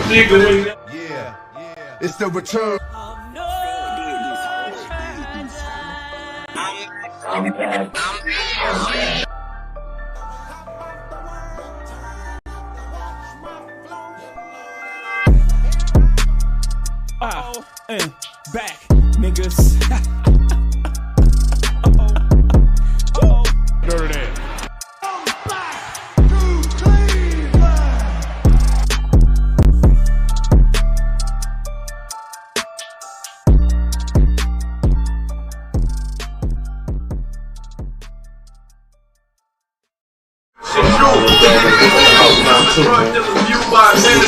Yeah, it's the return. I'm back. Back, niggas.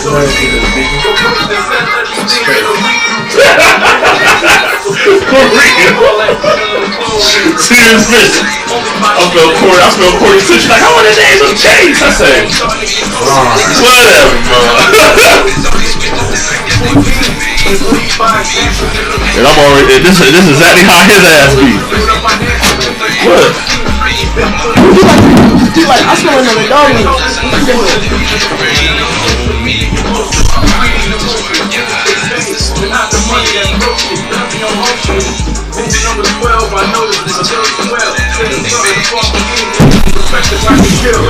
Dirty. I'm back to Cleveland. Serious bitch. I smell Corey too. She's like, I want to name some Chase. I say, whatever, bro. And I'm already. This is exactly how his ass be. What? He's like, I smell another dog. Not the money that broke you, nothing on motion. Bitch number 12, I know this is a well. Say the story, the fuck again. Respect the right to kill.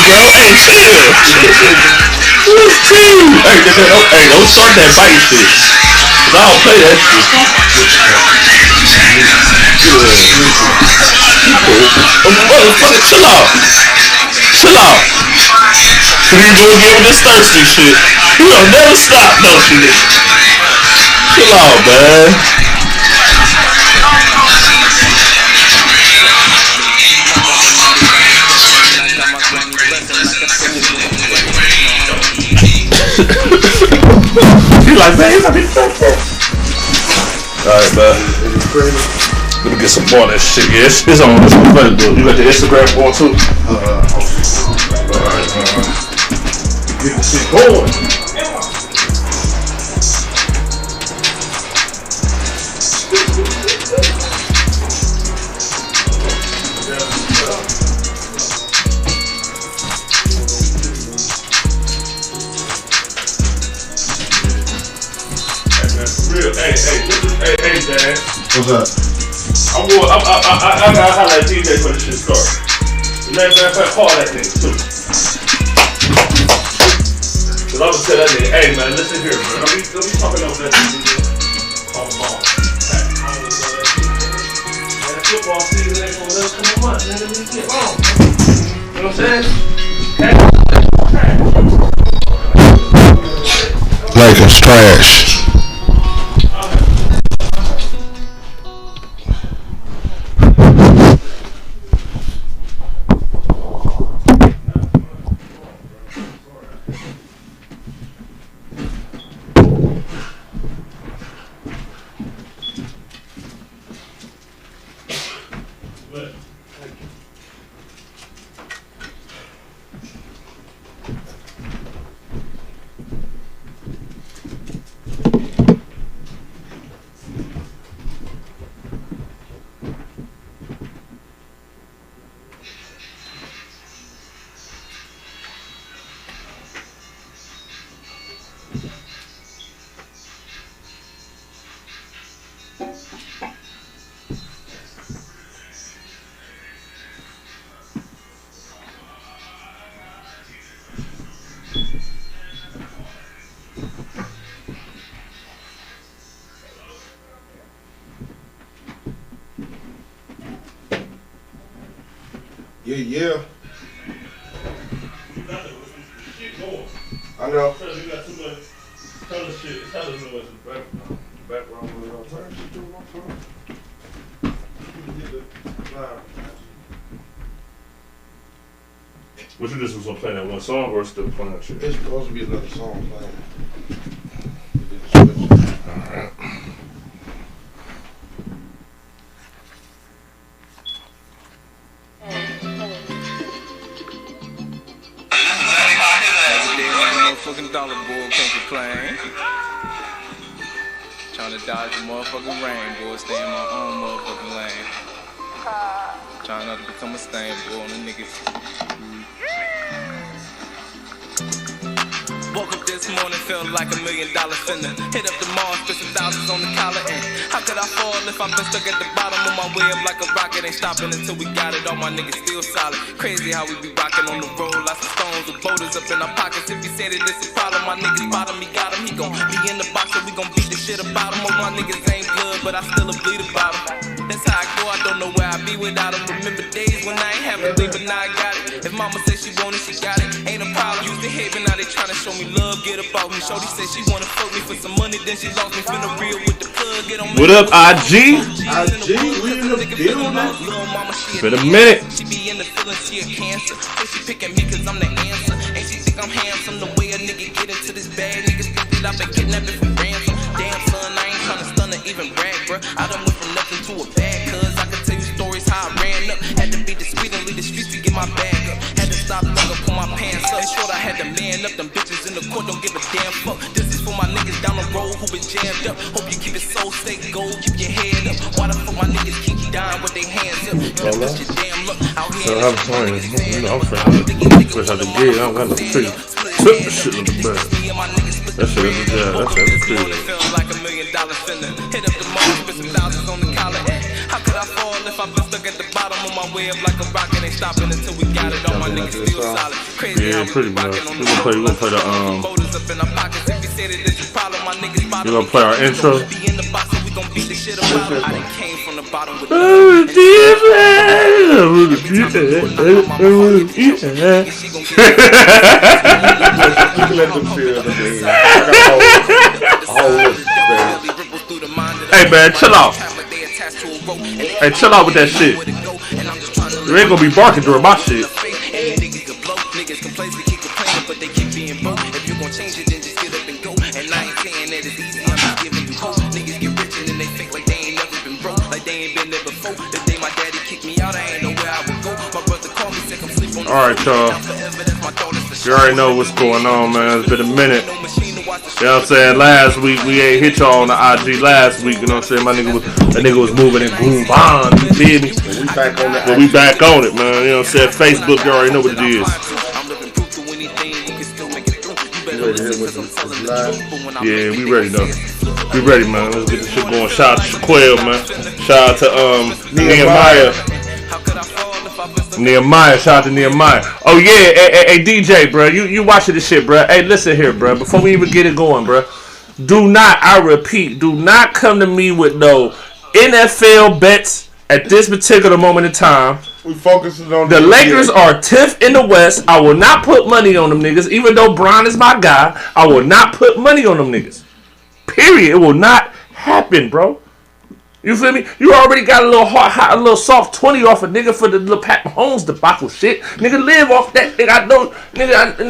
Bro, hey, chill. What's team? Hey, don't start that fight shit. Cause I don't play that shit. Motherfucker, chill out. Chill out. You gonna get with this thirsty shit. You don't never stop, don't you? Chill out, man. You like, man, I mean, alright, man. Let me get some more of that shit. Yeah, it's on. It's on better, dude. You got the Instagram going too? Alright, get the shit going. Hey, Dad. What's up? I gotta highlight DJ for this shit start. Matter of fact, call that nigga too. Cause I'm gonna tell that nigga, hey man, listen here, man. Don't be talking over that nigga on the phone. Man, football season ain't gonna let us come a month, man. Let me get wrong. You know what I'm saying? Lakers trash. Yeah. You got the shit going. I know. You got too much color shit. It's hella noise in the background. What you just was gonna play that one song or still playing that shit? It's supposed to be another song playing. Alright. motherfucking dollar boy, can't complain. Trying to dodge the motherfucking rain, boy. Stay in my own motherfucking lane. Trying not to become a stain, boy, on the niggas. Woke up this morning feeling like $1 million finna hit up the mall, spend some thousands on the collar. And how could I fall if I've been stuck at the bottom of my way up like a rocket? Ain't stopping until we got it. All my niggas still solid. Crazy how we be rocking on the road. Lots of stones with boulders up in our pockets. If he said that this is problem, my niggas bottom, he got him. He gon' be in the box, so we gon' beat the shit about him. Most my niggas ain't blood, but I still a bleed about him. That's how I go. I don't know where I be without him. Remember days when I ain't have a thing, but now I got it. If mama said she want it, she got it. Ain't a problem. Used to hate, but now they tryna show me love. Get about me. Shorty said she wanna fuck me for some money, then she lost me. Finna real with the plug. Get on What up, IG? IG, we in the building. For a minute. She be in the feeling, she a cancer. So she picking me cause I'm the answer. And she think I'm handsome. The way a nigga get into this bag, niggas think that I've been kidnapping for ransom. Damn son, I ain't tryna stun or even brag, bruh. I done went from nothing to a bag, cause I can tell you stories how I ran up. Had to be discreet and leave the streets to get my bag up. Had to stop long pull my pants up. In short, I had to man up. Them bitches in the court don't give a damn fuck. This is for my niggas down the road who been jammed up. Hope you keep it so stay gold, keep your head up. Why the fuck my niggas keep dying with their hands up? You know, your damn look out here. I'm sorry. You know, I'm fresh out the gate. I don't got no tree. That shit look bad. That shit is bad. That shit is crazy. Like $1 million finna hit up the mall, spend some thousands on the collar. How could I fall if I've been stuck at the bottom of my way up like a rocket? Ain't stopping until we got it. All my niggas still solid. Crazy Yeah, pretty much. We gonna play the You gonna play our intro? Hey man, chill out. Hey, chill out with that shit. You ain't gonna be barking during my shit. Alright, y'all. You already know what's going on, man. It's been a minute. You know what I'm saying? Last week, we ain't hit y'all on the IG last week. You know what I'm saying? That nigga was moving in Groove Bond. You feel me? We back on that. But we back on it, man. You know what I'm saying? Facebook, you already know what it is. Yeah, we ready though. We ready, man. Let's get this shit going. Shout out to Shaquille, man. Shout out to Nehemiah. Shout out to Nehemiah. Oh yeah, hey DJ, bro. You watching this shit, bro. Hey, listen here, bro. Before we even get it going, bro. Do not, I repeat, do not come to me with no NFL bets at this particular moment in time. We focusing on the Lakers are 10th in the West. I will not put money on them niggas. Even though Bron is my guy, I will not put money on them niggas. Period. It will not happen, bro. You feel me? You already got a little soft 20 off a nigga for the little Pat Mahomes debacle shit. Nigga, live off that nigga.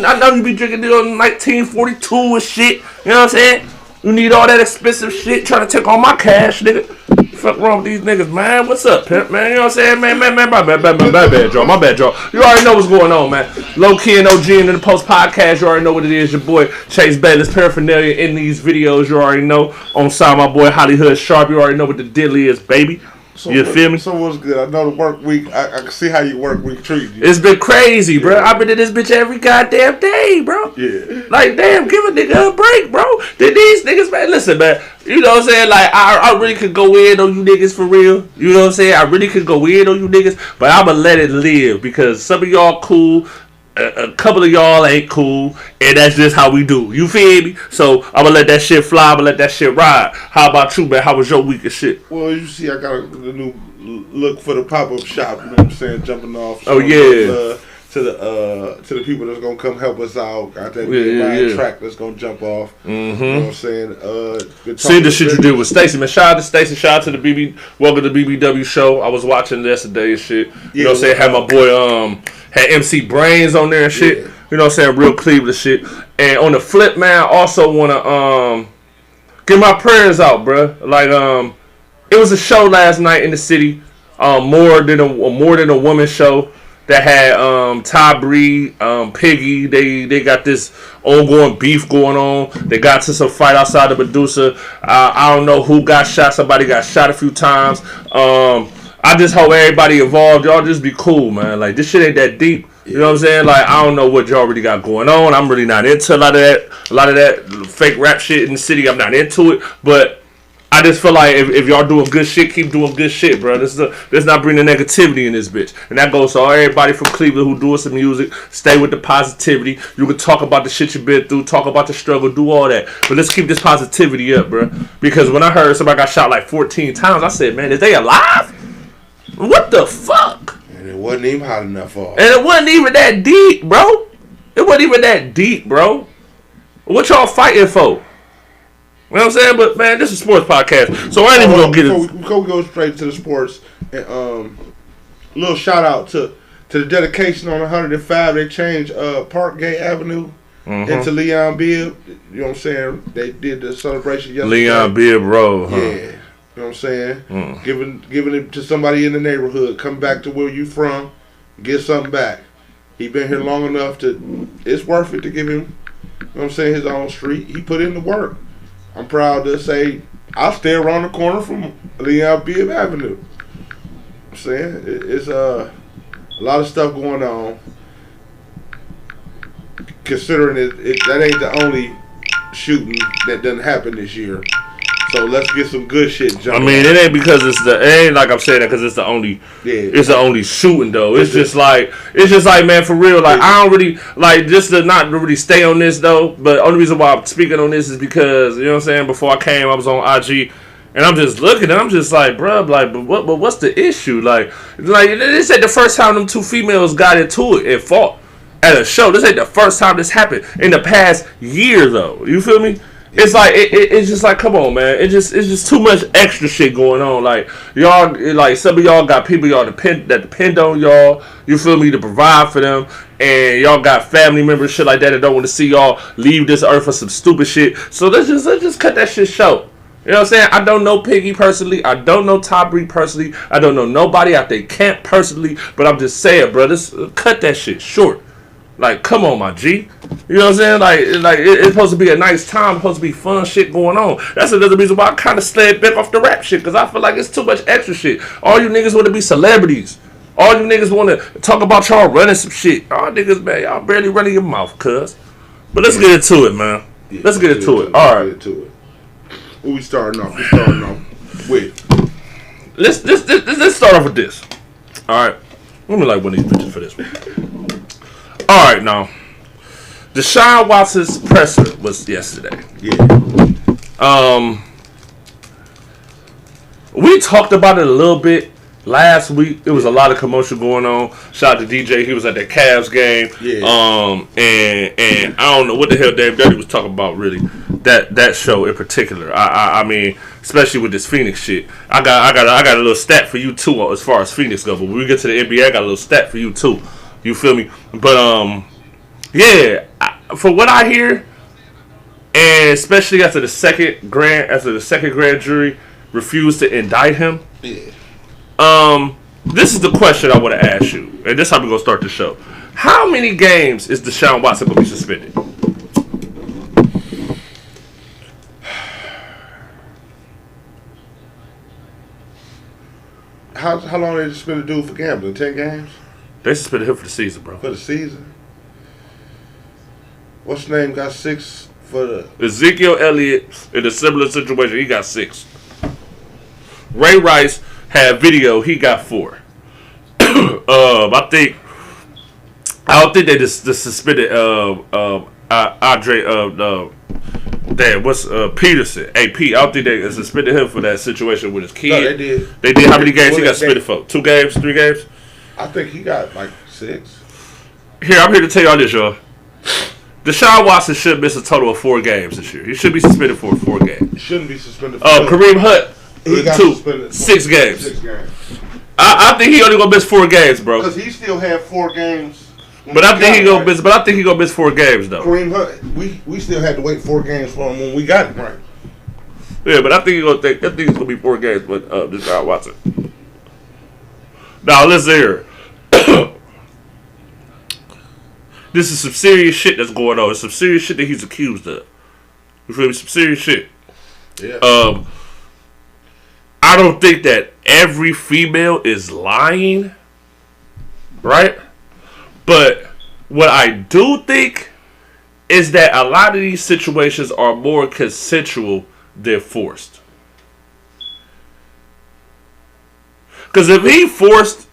I know you be drinking the 1942 and shit. You know what I'm saying? You need all that expensive shit trying to take all my cash, nigga. Fuck wrong with these niggas, man? What's up, pimp, man? You know what I'm saying? Man, my bad, y'all. My bad, y'all. You already know what's going on, man. Low Key and OG in the Post Podcast. You already know what it is. Your boy Chase Bayless paraphernalia in these videos. You already know. On side, my boy Hollywood Sharp. You already know what the deal is, baby. You feel me? So what's good? I know the work week. I can see how your work week treated you. It's been crazy, bro. I've been in this bitch every goddamn day, bro. Yeah. Like, damn, give a nigga a break, bro. These niggas, man, listen, man. You know what I'm saying? Like, I really could go in on you niggas for real. You know what I'm saying? I really could go in on you niggas, but I'ma let it live because some of y'all cool. A couple of y'all ain't cool, and that's just how we do. You feel me? So I'm gonna let that shit fly. I'm gonna let that shit ride. How about you, man? How was your week and shit? Well, you see, I got a new look for the pop-up shop. You know what I'm saying? Jumping off. Oh yeah. To the people that's gonna come help us out. Got that track that's gonna jump off. Mm-hmm. You know what I'm saying? See the shit you did with Stacy, man. Shout out to Stacy. Shout out to the BB. Welcome to the BBW show. I was watching yesterday and shit. You know what I'm saying? Had my boy had MC Brains on there and shit. Yeah. You know what I'm saying? Real Cleveland shit. And on the flip, man, I also wanna get my prayers out, bro. Like it was a show last night in the city. More than a woman show. that had Ty Bree, Piggy. They got this ongoing beef going on. They got to some fight outside the Medusa. I don't know who got shot. Somebody got shot a few times. I just hope everybody involved, y'all just be cool, man. Like, this shit ain't that deep. You know what I'm saying? Like, I don't know what y'all really got going on. I'm really not into a lot of that fake rap shit in the city. I'm not into it. But I just feel like if y'all doing good shit, keep doing good shit, bro. Let's not bring the negativity in this bitch. And that goes to everybody from Cleveland who doing some music. Stay with the positivity. You can talk about the shit you've been through, talk about the struggle, do all that. But let's keep this positivity up, bro. Because when I heard somebody got shot like 14 times, I said, man, is they alive? What the fuck? And it wasn't even hot enough for. And it wasn't even that deep, bro. It wasn't even that deep, bro. What y'all fighting for? You know what I'm saying? But, man, this is a sports podcast, so I ain't even going to get it. Before we go straight to the sports, and, little shout out to the dedication on 105. They changed Parkgate Avenue into Leon Bibb. You know what I'm saying? They did the celebration yesterday. Leon Bibb Road, huh? Yeah. You know what I'm saying? Giving it to somebody in the neighborhood. Come back to where you from. Get something back. He been here long enough to... It's worth it to give him, you know what I'm saying, his own street. He put in the work. I'm proud to say I stay around the corner from Leon Bibb Avenue. I'm saying it's a lot of stuff going on. Considering that ain't the only shooting that doesn't happen this year. So let's get some good shit jumping. I mean, it ain't because it ain't like I'm saying that because it's the only shooting though. It's just like man, for real. Like I don't really like just to not really stay on this though. But the only reason why I'm speaking on this is because you know what I'm saying. Before I came, I was on IG, and I'm just looking, and I'm just like, bruh, like, but what's the issue? Like this ain't the first time them two females got into it and fought at a show. This ain't the first time this happened in the past year though. You feel me? It's like it's just like, come on, man. It's just too much extra shit going on. Like y'all, like some of y'all got people y'all depend on y'all. You feel me, to provide for them, and y'all got family members, shit like that don't want to see y'all leave this earth for some stupid shit. So let's just cut that shit short. You know what I'm saying? I don't know Piggy personally. I don't know Ty Bree personally. I don't know nobody out there camp personally. But I'm just saying, bro, cut that shit short. Like, come on, my G. You know what I'm saying? Like it's supposed to be a nice time. It's supposed to be fun shit going on. That's another reason why I kind of slid back off the rap shit. Because I feel like it's too much extra shit. All you niggas want to be celebrities. All you niggas want to talk about y'all running some shit. All niggas, man, y'all barely running your mouth, cuz. But let's get into it, man. Yeah, let's get into it. All right. Get into it. Who we starting off? We starting off with. Let's start off with this. All right. Let me like one of these bitches for this one. All right, now. Deshaun Watson's presser was yesterday. Yeah. We talked about it a little bit last week. There was a lot of commotion going on. Shout out to DJ. He was at that Cavs game. Yeah. And I don't know what the hell Dave Dirty was talking about really. That show in particular. I mean, especially with this Phoenix shit. I got a little stat for you too as far as Phoenix go. But when we get to the NBA, I got a little stat for you too. You feel me? But yeah, for what I hear, and especially after the second grand jury refused to indict him. Yeah. This is the question I want to ask you, and this is how we're gonna start the show. How many games is Deshaun Watson gonna be suspended? How long they suspended dude for gambling? 10 games? They suspended him for the season, bro. For the season? What's his name got 6 for the... Ezekiel Elliott, in a similar situation, he got 6. Ray Rice had video, he got 4. I don't think they just suspended Andre Peterson. AP. I don't think they suspended him for that situation with his kid. No, they did. They did. How many games he got suspended for? 2 games? 3 games? I think he got like 6. Here, I'm here to tell y'all this, y'all. Deshaun Watson should miss a total of 4 games this year. He should be suspended for 4 games. He shouldn't be suspended for Kareem Hunt, he got 2, suspended 6 games. 6 games. I think he only gonna miss 4 games, bro. Because he still had 4 games. But I think he gonna miss. But I think he gonna miss 4 games though. Kareem Hunt, we still had to wait 4 games for him when we got him right. Yeah, but I think it's gonna be 4 games with Deshaun Watson. Now listen here. This is some serious shit that's going on. It's some serious shit that he's accused of. You feel me? Some serious shit. Yeah. I don't think that every female is lying, right? But what I do think is that a lot of these situations are more consensual than forced. Because if he forced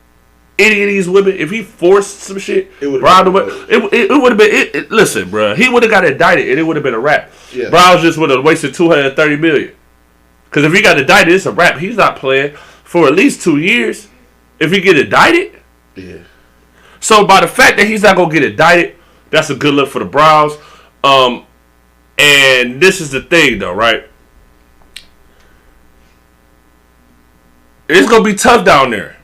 any of these women, if he forced some shit, it would have been. Listen, bro, he would have got indicted and it would have been a wrap. Yeah. Browns just would have wasted $230 million. Because if he got indicted, it's a wrap. He's not playing for at least 2 years. If he get indicted, yeah. So by the fact that he's not gonna get indicted, that's a good look for the Browns. And this is the thing, though, right? It's gonna be tough down there.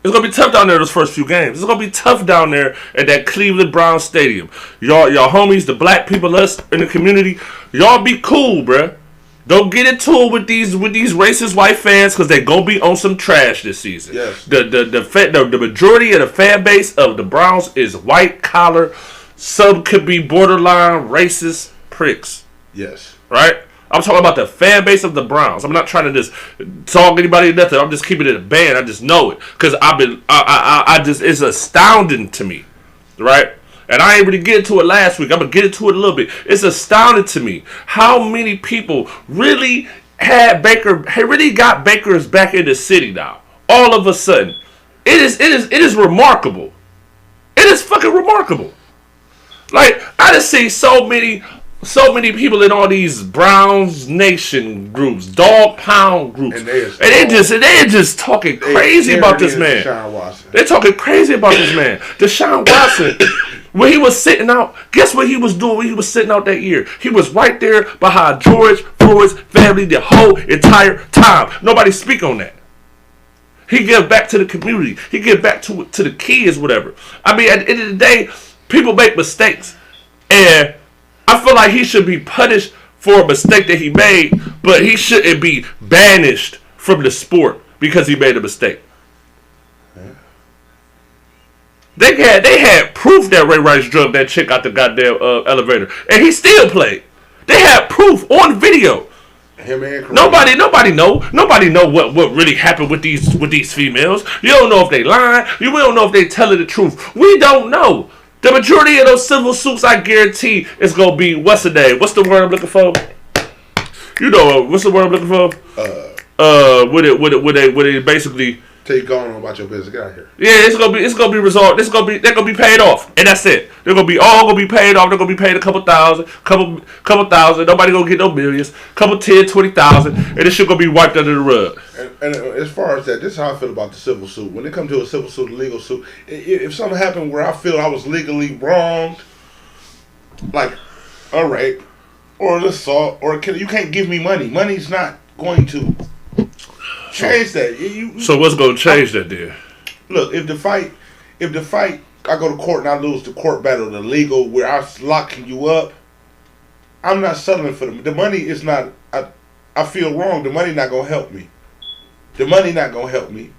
It's gonna be tough down there those first few games. It's gonna be tough down there at that Cleveland Browns stadium. Y'all homies, the black people, us in the community, y'all be cool, bruh. Don't get into it with these racist white fans because they gonna be on some trash this season. Yes. The majority of the fan base of the Browns is white collar. Some could be borderline racist pricks. Yes. Right? I'm talking about the fan base of the Browns. I'm not trying to just talk anybody or nothing. I'm just keeping it a band. I just know it because it's astounding to me, right? And I ain't really get into it last week. I'm gonna get into it a little bit. It's astounding to me how many people really got Bakers back in the city now. All of a sudden, it is remarkable. It is fucking remarkable. Like I just see so many people in all these Browns Nation groups, Dog Pound groups, and they just talking crazy about this man. They're talking crazy about this man, Deshaun Watson. When he was sitting out, guess what he was doing when he was sitting out that year? He was right there behind George Floyd's family the whole entire time. Nobody speak on that. He give back to the community. He give back to the kids, whatever. I mean, at the end of the day, people make mistakes. And I feel like he should be punished for a mistake that he made, but he shouldn't be banished from the sport because he made a mistake. They had proof that Ray Rice drugged that chick out the goddamn elevator, and he still played. They had proof on video. Him and nobody know what really happened with these females. You don't know if they lying. You don't know if they telling the truth. We don't know. The majority of those civil suits, I guarantee, is gonna be what's the name? What's the word I'm looking for? You know what's the word I'm looking for? Would it basically take on about your business? Get out of here. Yeah, it's gonna be resolved. They're gonna be paid off, and that's it. They're gonna be paid off. They're gonna be paid a couple thousand. Nobody gonna get no millions. Couple 10, 20,000, and this shit gonna be wiped under the rug. And as far as that, this is how I feel about the civil suit. When it comes to a civil suit, a legal suit, if something happened where I feel I was legally wronged, like a rape or an assault, or you can't give me money. Money's not going to change that. So what's gonna change that then? Look, if the fight, I go to court and I lose the court battle, the legal where I was locking you up, I'm not settling for the money. Is not. I feel wrong. The money not gonna help me. The money not gonna help me.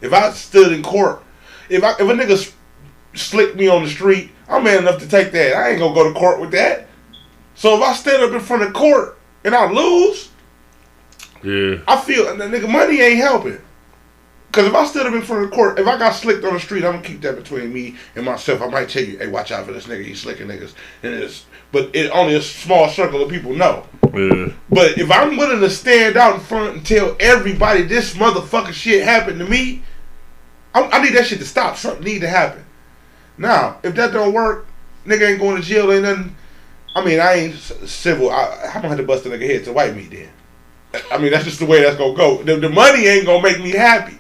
If I stood in court, if a nigga slicked me on the street, I'm man enough to take that. I ain't gonna go to court with that. So if I stand up in front of court and I lose, yeah, I feel the nigga money ain't helping. Cause if I stood up in front of the court, if I got slicked on the street, I'm gonna keep that between me and myself. I might tell you, hey, watch out for this nigga. He's slicking niggas, but it only a small circle of people know. Yeah. But if I'm willing to stand out in front and tell everybody this motherfucking shit happened to me, I need that shit to stop. Something need to happen. Now, if that don't work, nigga ain't going to jail. Ain't nothing. I mean, I ain't civil. I'm gonna have to bust a nigga head to white meat then. I mean, that's just the way that's gonna go. The money ain't gonna make me happy.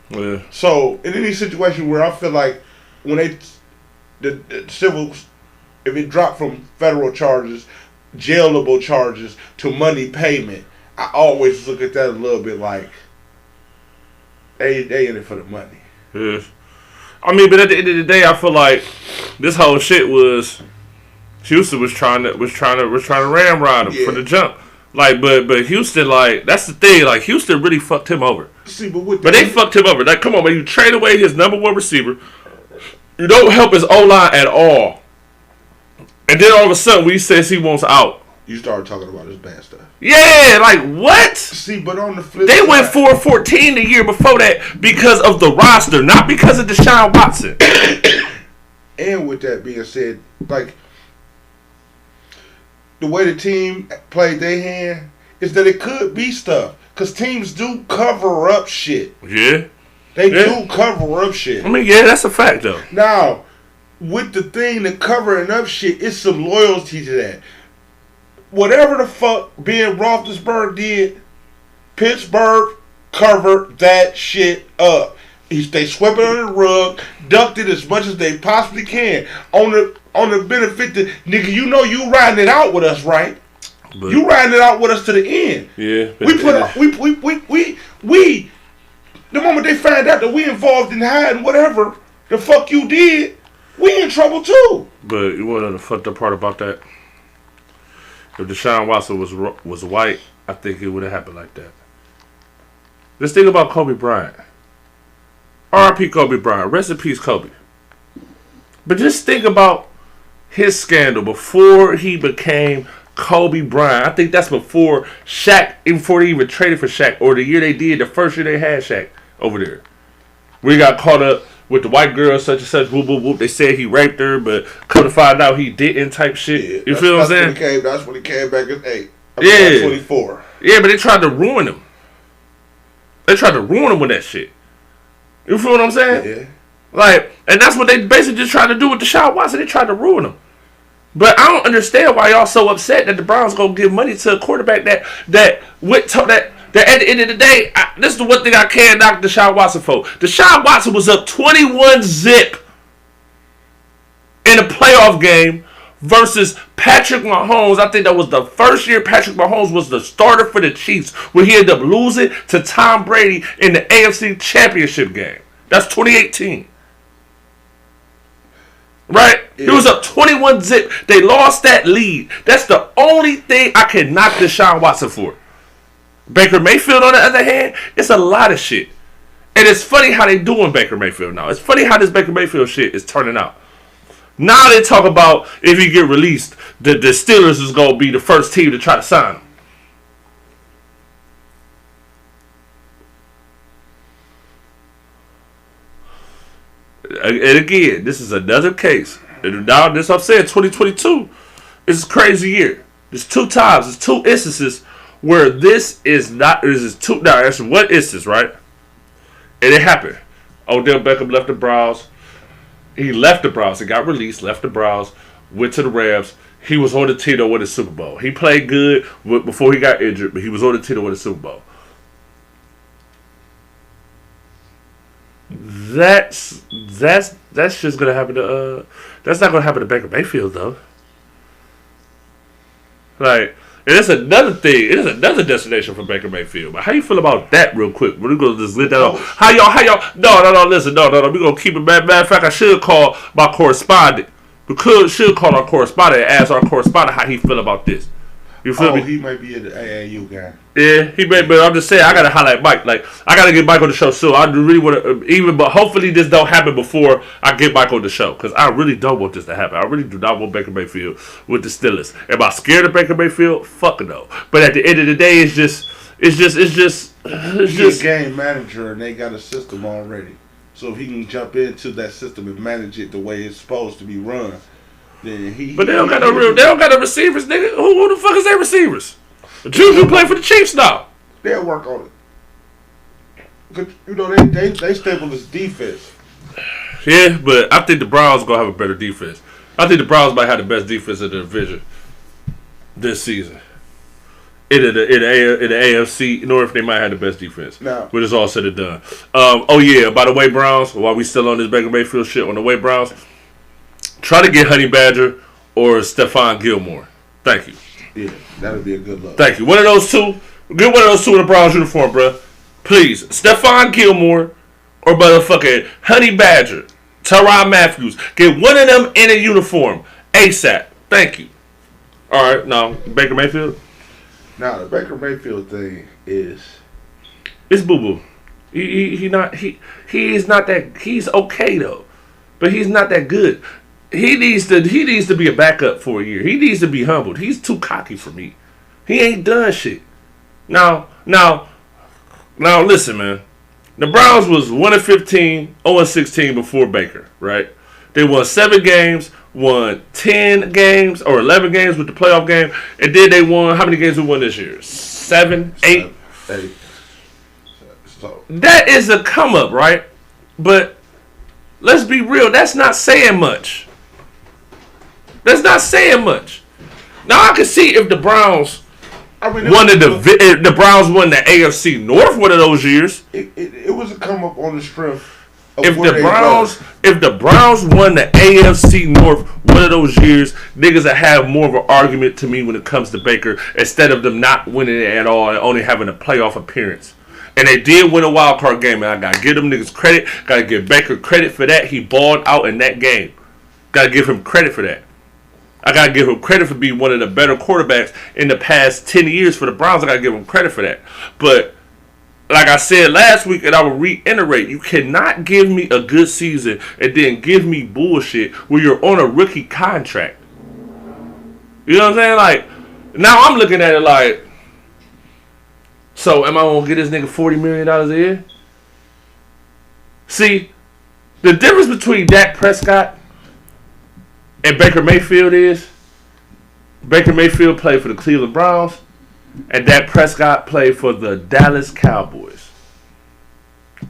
Yeah. So in any situation where I feel like when the civil, if it dropped from federal charges, jailable charges to money payment, I always look at that a little bit like they in it for the money. Yeah. I mean, but at the end of the day, I feel like this whole shit was Houston was trying to ramrod him for the jump. Like, but Houston, like, that's the thing. Like, Houston really fucked him over. See, but they fucked him over. Like, come on, man, you trade away his number one receiver. You don't help his O-line at all. And then all of a sudden, when he says he wants out, you started talking about his bad stuff. Yeah, like what? See, but on the flip they side, went 4-14 the year before that because of the roster, not because of Deshaun Watson. And with that being said, like the way the team played their hand is that it could be stuff because teams do cover up shit. Yeah, they do cover up shit. I mean, yeah, that's a fact though. Now, with the thing that covering up shit, it's some loyalty to that. Whatever the fuck Ben Roethlisberger did, Pittsburgh covered that shit up. They swept it under the rug, ducked it as much as they possibly can. On the benefit that, nigga, you know you riding it out with us, right? But you riding it out with us to the end. Yeah. We the moment they find out that we involved in hiding whatever the fuck you did, we in trouble too. But you want to know the fucked up part about that? If Deshaun Watson was white, I think it would have happened like that. Let's think about Kobe Bryant. R.I.P. Kobe Bryant. Rest in peace, Kobe. But just think about his scandal before he became Kobe Bryant. I think that's before Shaq, before they even traded for Shaq, or the year they did, the first year they had Shaq over there. We got caught up with the white girl, such and such, whoop, whoop, whoop. They said he raped her, but come to find out he didn't type shit. Yeah, you feel what I'm saying? That's when he came back at 8. Yeah. 24. Yeah, but they tried to ruin him. They tried to ruin him with that shit. You feel what I'm saying? Yeah. Like, and that's what they basically just tried to do with Deshaun Watson. They tried to ruin him. But I don't understand why y'all so upset that the Browns gonna give money to a quarterback that at the end of the day, this is the one thing I can't knock Deshaun Watson for. Deshaun Watson was up 21-0 in a playoff game versus Patrick Mahomes. I think that was the first year Patrick Mahomes was the starter for the Chiefs, where he ended up losing to Tom Brady in the AFC Championship game. That's 2018. Right? Yeah. He was up 21-0. They lost that lead. That's the only thing I can knock Deshaun Watson for. Baker Mayfield, on the other hand, it's a lot of shit. And it's funny how they doing Baker Mayfield now. It's funny how this Baker Mayfield shit is turning out. Now they talk about if he get released, the Steelers is going to be the first team to try to sign him. And again, this is another case. And now this I'm saying, 2022 is a crazy year. There's two times, there's two instances where this is not. This is two. Now, that's one instance, right? And it happened. Odell Beckham left the Browns. He left the Browns. He got released. Left the Browns. Went to the Rams. He was on the team to win the Super Bowl. He played good before he got injured, but he was on the team to win the Super Bowl. That's just gonna happen to that's not gonna happen to Baker Mayfield though. Like, and it's another thing. It is another destination for Baker Mayfield. But how you feel about that, real quick? We're gonna just let that off. How y'all? No. Listen, no. We're gonna keep it. Matter of fact, I should call my correspondent. We should call our correspondent and ask our correspondent how he feel about this. You feel me? He might be an AAU guy. Yeah, he may. But I'm just saying, I gotta highlight Mike. Like, I gotta get Mike on the show soon. I really want to but hopefully this don't happen before I get Mike on the show, because I really don't want this to happen. I really do not want Baker Mayfield with the Steelers. Am I scared of Baker Mayfield? Fuck no. But at the end of the day, it's just He's a game manager, and they got a system already. So if he can jump into that system and manage it the way it's supposed to be run, then he. But they don't got no receivers, nigga. Who the fuck is their receivers? Juju play for the Chiefs now. They'll work on it. Cause, you know, they stable this defense. Yeah, but I think the Browns gonna have a better defense. I think the Browns might have the best defense in the division this season. In the AFC North, they might have the best defense. No. When it's all said and done. Oh yeah, by the way, Browns, while we still on this Baker Mayfield shit, on the way, Browns, try to get Honey Badger or Stephon Gilmore. Thank you. Yeah, that would be a good look. Thank you. One of those two. Get one of those two in the Browns uniform, bro. Please. Stephon Gilmore or motherfucking Honey Badger. Tyrann Matthews. Get one of them in a uniform ASAP. Thank you. All right, now Baker Mayfield. Now the Baker Mayfield thing is, it's boo boo. He's not that. He's okay though. but he's not that good. He needs to be a backup for a year. He needs to be humbled. He's too cocky for me. He ain't done shit. Now, listen, man. The Browns was 1-15, 0-16 before Baker, right? They won 7 games, won 10 games, or 11 games with the playoff game, and then they won, how many games we won this year? 7, 8? 8. So. That is a come up, right? But let's be real, that's not saying much. That's not saying much. Now I can see if the Browns the Browns won the AFC North one of those years. It was a come up on the strength of if the Browns won the AFC North one of those years, niggas that have more of an argument to me when it comes to Baker instead of them not winning it at all and only having a playoff appearance. And they did win a wild card game, and I gotta give them niggas credit. Gotta give Baker credit for that. He balled out in that game. Gotta give him credit for that. I gotta give him credit for being one of the better quarterbacks in the past 10 years for the Browns. I gotta give him credit for that. But like I said last week, and I will reiterate, you cannot give me a good season and then give me bullshit where you're on a rookie contract. You know what I'm saying? Like, now I'm looking at it like, so am I gonna get this nigga $40 million a year? See, the difference between Dak Prescott and Baker Mayfield is Baker Mayfield played for the Cleveland Browns and Dak Prescott played for the Dallas Cowboys.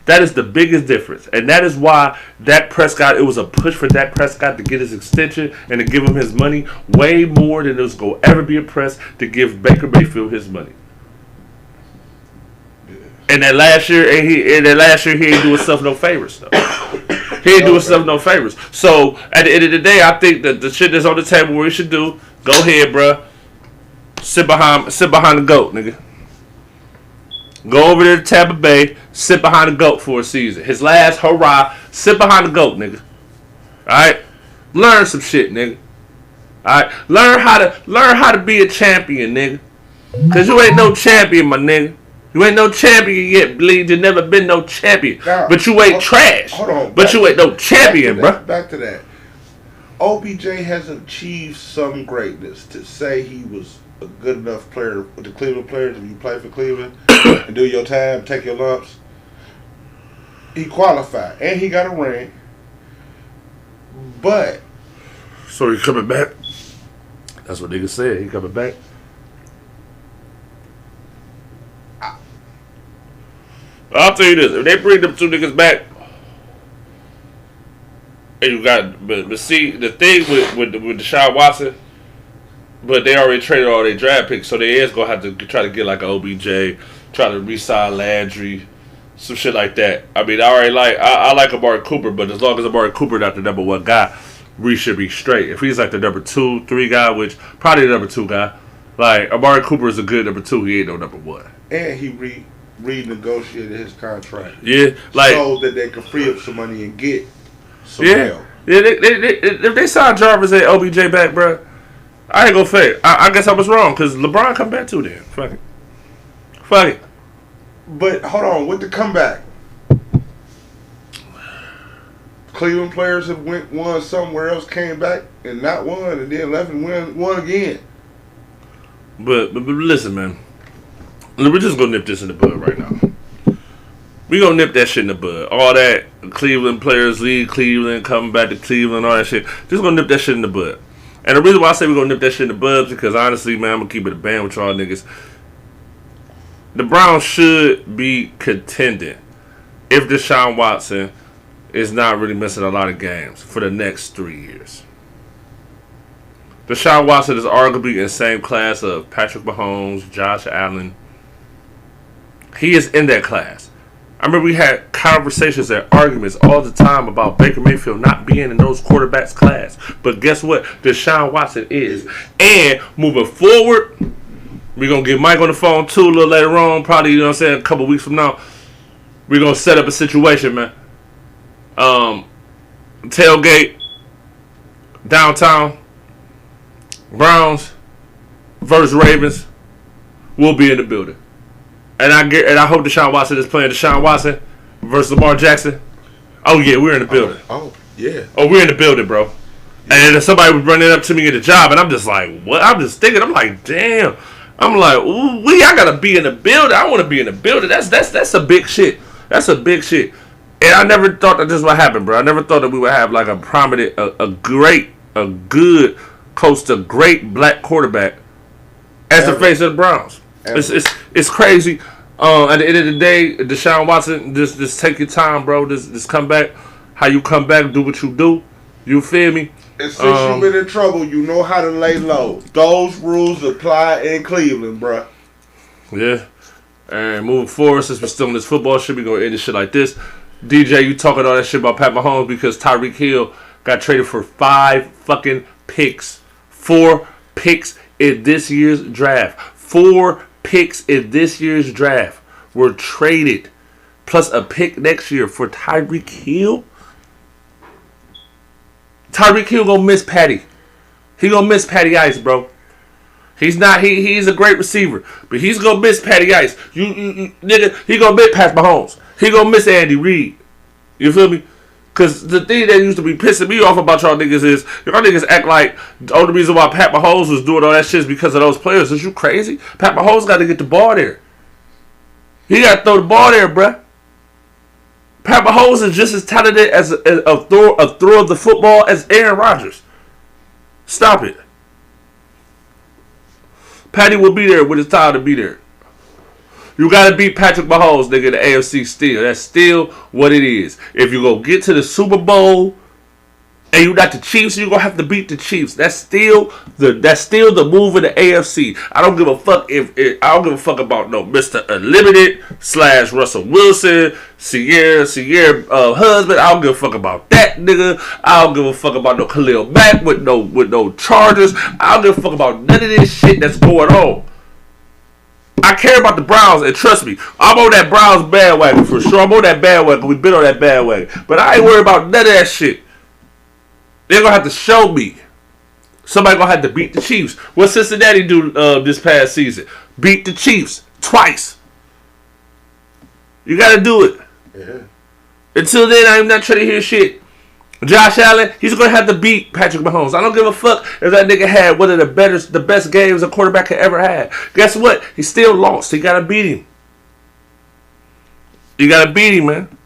That is the biggest difference. And that is why Dak Prescott, it was a push for Dak Prescott to get his extension and to give him his money way more than it was going to ever be a press to give Baker Mayfield his money. And that last year, he ain't do himself no favors, though. He ain't do himself no favors. So, at the end of the day, I think that the shit that's on the table where he should do, go ahead, bruh. Sit behind the GOAT, nigga. Go over there to Tampa Bay, sit behind the GOAT for a season. His last hurrah, sit behind the GOAT, nigga. Alright? Learn some shit, nigga. Alright? Learn how to be a champion, nigga. Cause you ain't no champion, my nigga. You ain't no champion yet, bleed. You never been no champion. Now, but you ain't trash. Hold on. But you ain't no champion, bro. Back to that. OBJ has achieved some greatness to say he was a good enough player with the Cleveland players. If you play for Cleveland and do your time, take your lumps. He qualified. And he got a ring. But. So he coming back? That's what niggas said. He coming back? I'll tell you this: if they bring them two niggas back, and you got, but see the thing with Deshaun Watson, but they already traded all their draft picks, so they is gonna have to try to get like an OBJ, try to re-sign Landry, some shit like that. I mean, I like Amari Cooper, but as long as Amari Cooper not the number 1 guy, we should be straight. If he's like the number 2, 3 guy, which probably the number 2 guy, like Amari Cooper is a good number 2. He ain't no number 1. And he renegotiated his contract. Yeah, like so that they could free up some money and get some help. Yeah, if they sign Jarvis and OBJ back, bro, I ain't gonna fake. I guess I was wrong because LeBron come back too. Then fuck it. But hold on, with the comeback, Cleveland players have won somewhere else, came back and not won, and then left and won again. But listen, man. We're just gonna nip this in the bud right now. We gonna nip that shit in the bud. All that Cleveland players leave Cleveland, coming back to Cleveland, all that shit. Just gonna nip that shit in the bud. And the reason why I say we're gonna nip that shit in the bud is because honestly, man, I'm gonna keep it a band with y'all niggas. The Browns should be contending if Deshaun Watson is not really missing a lot of games for the next 3 years. Deshaun Watson is arguably in the same class of Patrick Mahomes, Josh Allen. He is in that class. I remember we had conversations and arguments all the time about Baker Mayfield not being in those quarterbacks class. But guess what? Deshaun Watson is. And moving forward, we're going to get Mike on the phone too a little later on. Probably, you know what I'm saying, a couple weeks from now. We're going to set up a situation, man. Tailgate, downtown, Browns versus Ravens. We'll be in the building. And I hope Deshaun Watson is playing Deshaun Watson versus Lamar Jackson. Oh, yeah, we're in the building. Oh. Yeah. Oh, we're in the building, bro. And then somebody was running up to me at the job, and I'm just like, what? I'm just thinking, I'm like, damn. I'm like, ooh, I gotta be in the building. I want to be in the building. That's a big shit. That's a big shit. And I never thought that this would happen, bro. I never thought that we would have like a prominent, a good, close to great black quarterback as the face of the Browns. It's crazy. At the end of the day, Deshaun Watson, just take your time, bro. Just come back. How you come back, do what you do. You feel me? And since you've been in trouble, you know how to lay low. Those rules apply in Cleveland, bruh. Yeah. And moving forward, since we're still in this football shit, we're going to end this shit like this. DJ, you talking all that shit about Pat Mahomes because Tyreek Hill got traded for 5 fucking picks. 4 picks in this year's draft. 4 picks in this year's draft were traded. Plus a pick next year for Tyreek Hill. Tyreek Hill gonna miss Patty. He gonna miss Patty Ice, bro. He's not. He's a great receiver, but he's gonna miss Patty Ice. You nigga. He gonna miss Pat Mahomes. He gonna miss Andy Reid. You feel me? Cause the thing that used to be pissing me off about y'all niggas is y'all niggas act like the only reason why Pat Mahomes was doing all that shit is because of those players. Is you crazy? Pat Mahomes got to get the ball there. He got to throw the ball there, bruh. Pat Mahomes is just as talented as a thrower of the football as Aaron Rodgers. Stop it. Patty will be there when it's time to be there. You got to beat Patrick Mahomes, nigga, in the AFC still. That's still what it is. If you go get to the Super Bowl and you got the Chiefs, you're going to have to beat the Chiefs. That's still the move in the AFC. I don't give a fuck I don't give a fuck about no Mr. Unlimited / Russell Wilson, Sierra husband. I don't give a fuck about that nigga. I don't give a fuck about no Khalil Mack with no Chargers. I don't give a fuck about none of this shit that's going on. I care about the Browns, and trust me, I'm on that Browns bandwagon for sure. I'm on that bandwagon. We've been on that bandwagon. But I ain't worried about none of that shit. They're going to have to show me. Somebody going to have to beat the Chiefs. What Cincinnati do this past season? Beat the Chiefs twice. You got to do it. Yeah. Until then, I'm not trying to hear shit. Josh Allen, he's going to have to beat Patrick Mahomes. I don't give a fuck if that nigga had one of the best games a quarterback could ever have. Guess what? He still lost. He got to beat him. You got to beat him, man.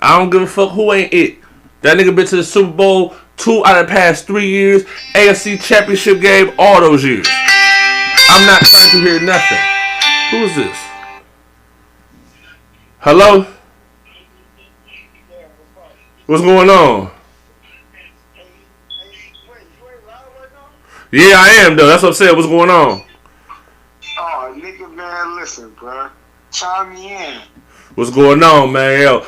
I don't give a fuck who ain't it. That nigga been to the Super Bowl 2 out of the past 3 years. AFC Championship game all those years. I'm not trying to hear nothing. Who is this? Hello? What's going on? Yeah, I am though. That's what I'm saying. What's going on? Oh, nigga, man, listen, bro. Chime me in. What's going on, man? Yo.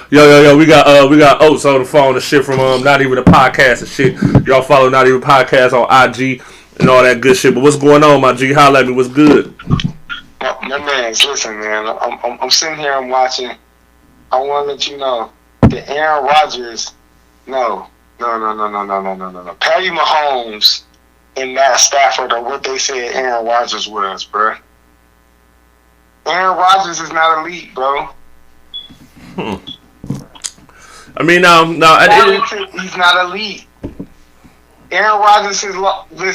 We got Oates on the phone and shit from Not Even a Podcast and shit. Y'all follow Not Even Podcast on IG and all that good shit. But what's going on, my G? Holla at me. What's good? My man, listen, man. I'm sitting here. I'm watching. I want to let you know that Aaron Rodgers. No. Patty Mahomes and Matt Stafford are what they said Aaron Rodgers was, bro. Aaron Rodgers is not elite, bro. I mean, he's not elite. Aaron Rodgers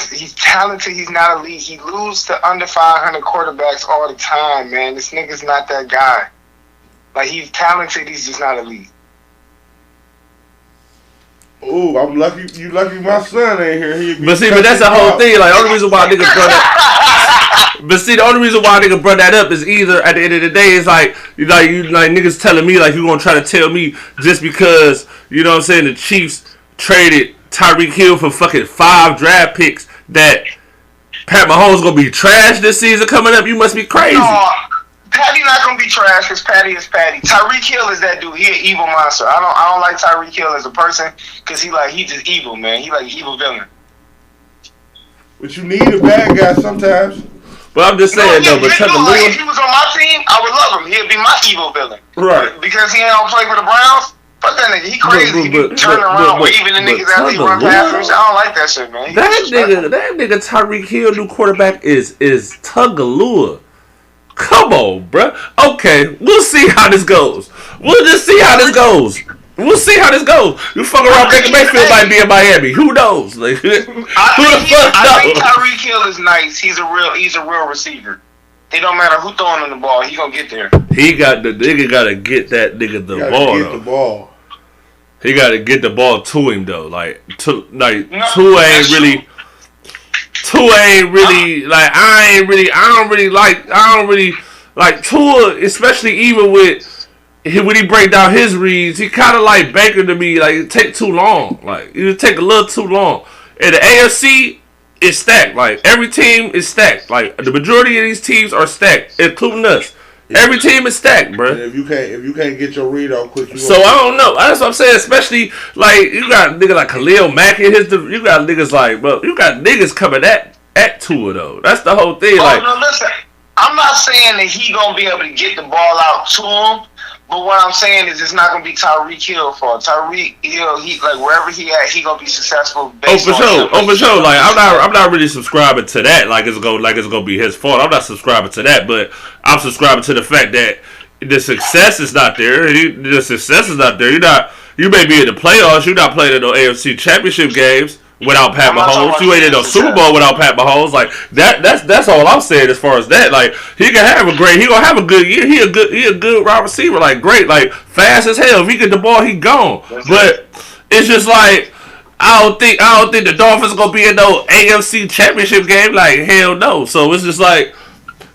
he's talented. He's not elite. He loses to under 500 quarterbacks all the time, man. This nigga's not that guy. Like, he's talented. He's just not elite. Ooh, I'm lucky. You lucky my son ain't here. But that's the whole thing. Like, the only reason why niggas brought that. But see, the only reason why nigga brought that up is either at the end of the day, it's like you niggas telling me like you gonna try to tell me just because you know what I'm saying the Chiefs traded Tyreek Hill for fucking 5 draft picks that Pat Mahomes gonna be trash this season coming up. You must be crazy. No, Patty not gonna be trash because Patty is Patty. Tyreek Hill is that dude. He an evil monster. I don't like Tyreek Hill as a person because he just evil, man. He like an evil villain. But you need a bad guy sometimes. But I'm just saying though. But if he was on my team, I would love him. He'd be my evil villain. Right. Because he ain't on play for the Browns. Fuck that nigga. He crazy. He be turning around, waving the niggas as he run past him. I don't like that shit, man. That nigga Tyreek Hill, new quarterback, is Tagalua. Come on, bruh. Okay, we'll see how this goes. We'll just see how this goes. We'll see how this goes. You fuck around, Baker Mayfield might be in Miami. Who knows? Like, who the fuck I think knows? Tyreek Hill is nice. He's a real receiver. It don't matter who throwing him the ball. He gonna get there. He got the nigga gotta get that nigga the ball. Get the ball. He gotta get the ball to him though. Like Tua ain't really. Tua ain't really like. I don't really like Tua, especially even with. When he break down his reads, he kind of like Baker to me. Like, it take too long. Like, it take a little too long. And the AFC is stacked. Like, every team is stacked. Like, the majority of these teams are stacked, including us. Every team is stacked, bro. And if you can't get your read on quick, so I don't know. That's what I'm saying. Especially like you got niggas like Khalil Mack and you got niggas like, bro. You got niggas coming at Tua though. That's the whole thing. Like, no, listen. I'm not saying that he gonna be able to get the ball out to him. But what I'm saying is, it's not gonna be Tyreek Hill for Tyreek Hill. He like wherever he at, he gonna be successful. For sure. Like I'm not really subscribing to that. Like it's gonna be his fault. I'm not subscribing to that. But I'm subscribing to the fact that the success is not there. The success is not there. You may be in the playoffs. You're not playing in no AFC Championship games without Pat Mahomes. You ain't in no Super Bowl without Pat Mahomes. Like that's all I'm saying as far as that. Like he gonna have a good year. He a good wide receiver. Like great. Like fast as hell. If he get the ball, he gone. But it's just like I don't think the Dolphins gonna be in no AFC Championship game. Like hell no. So it's just like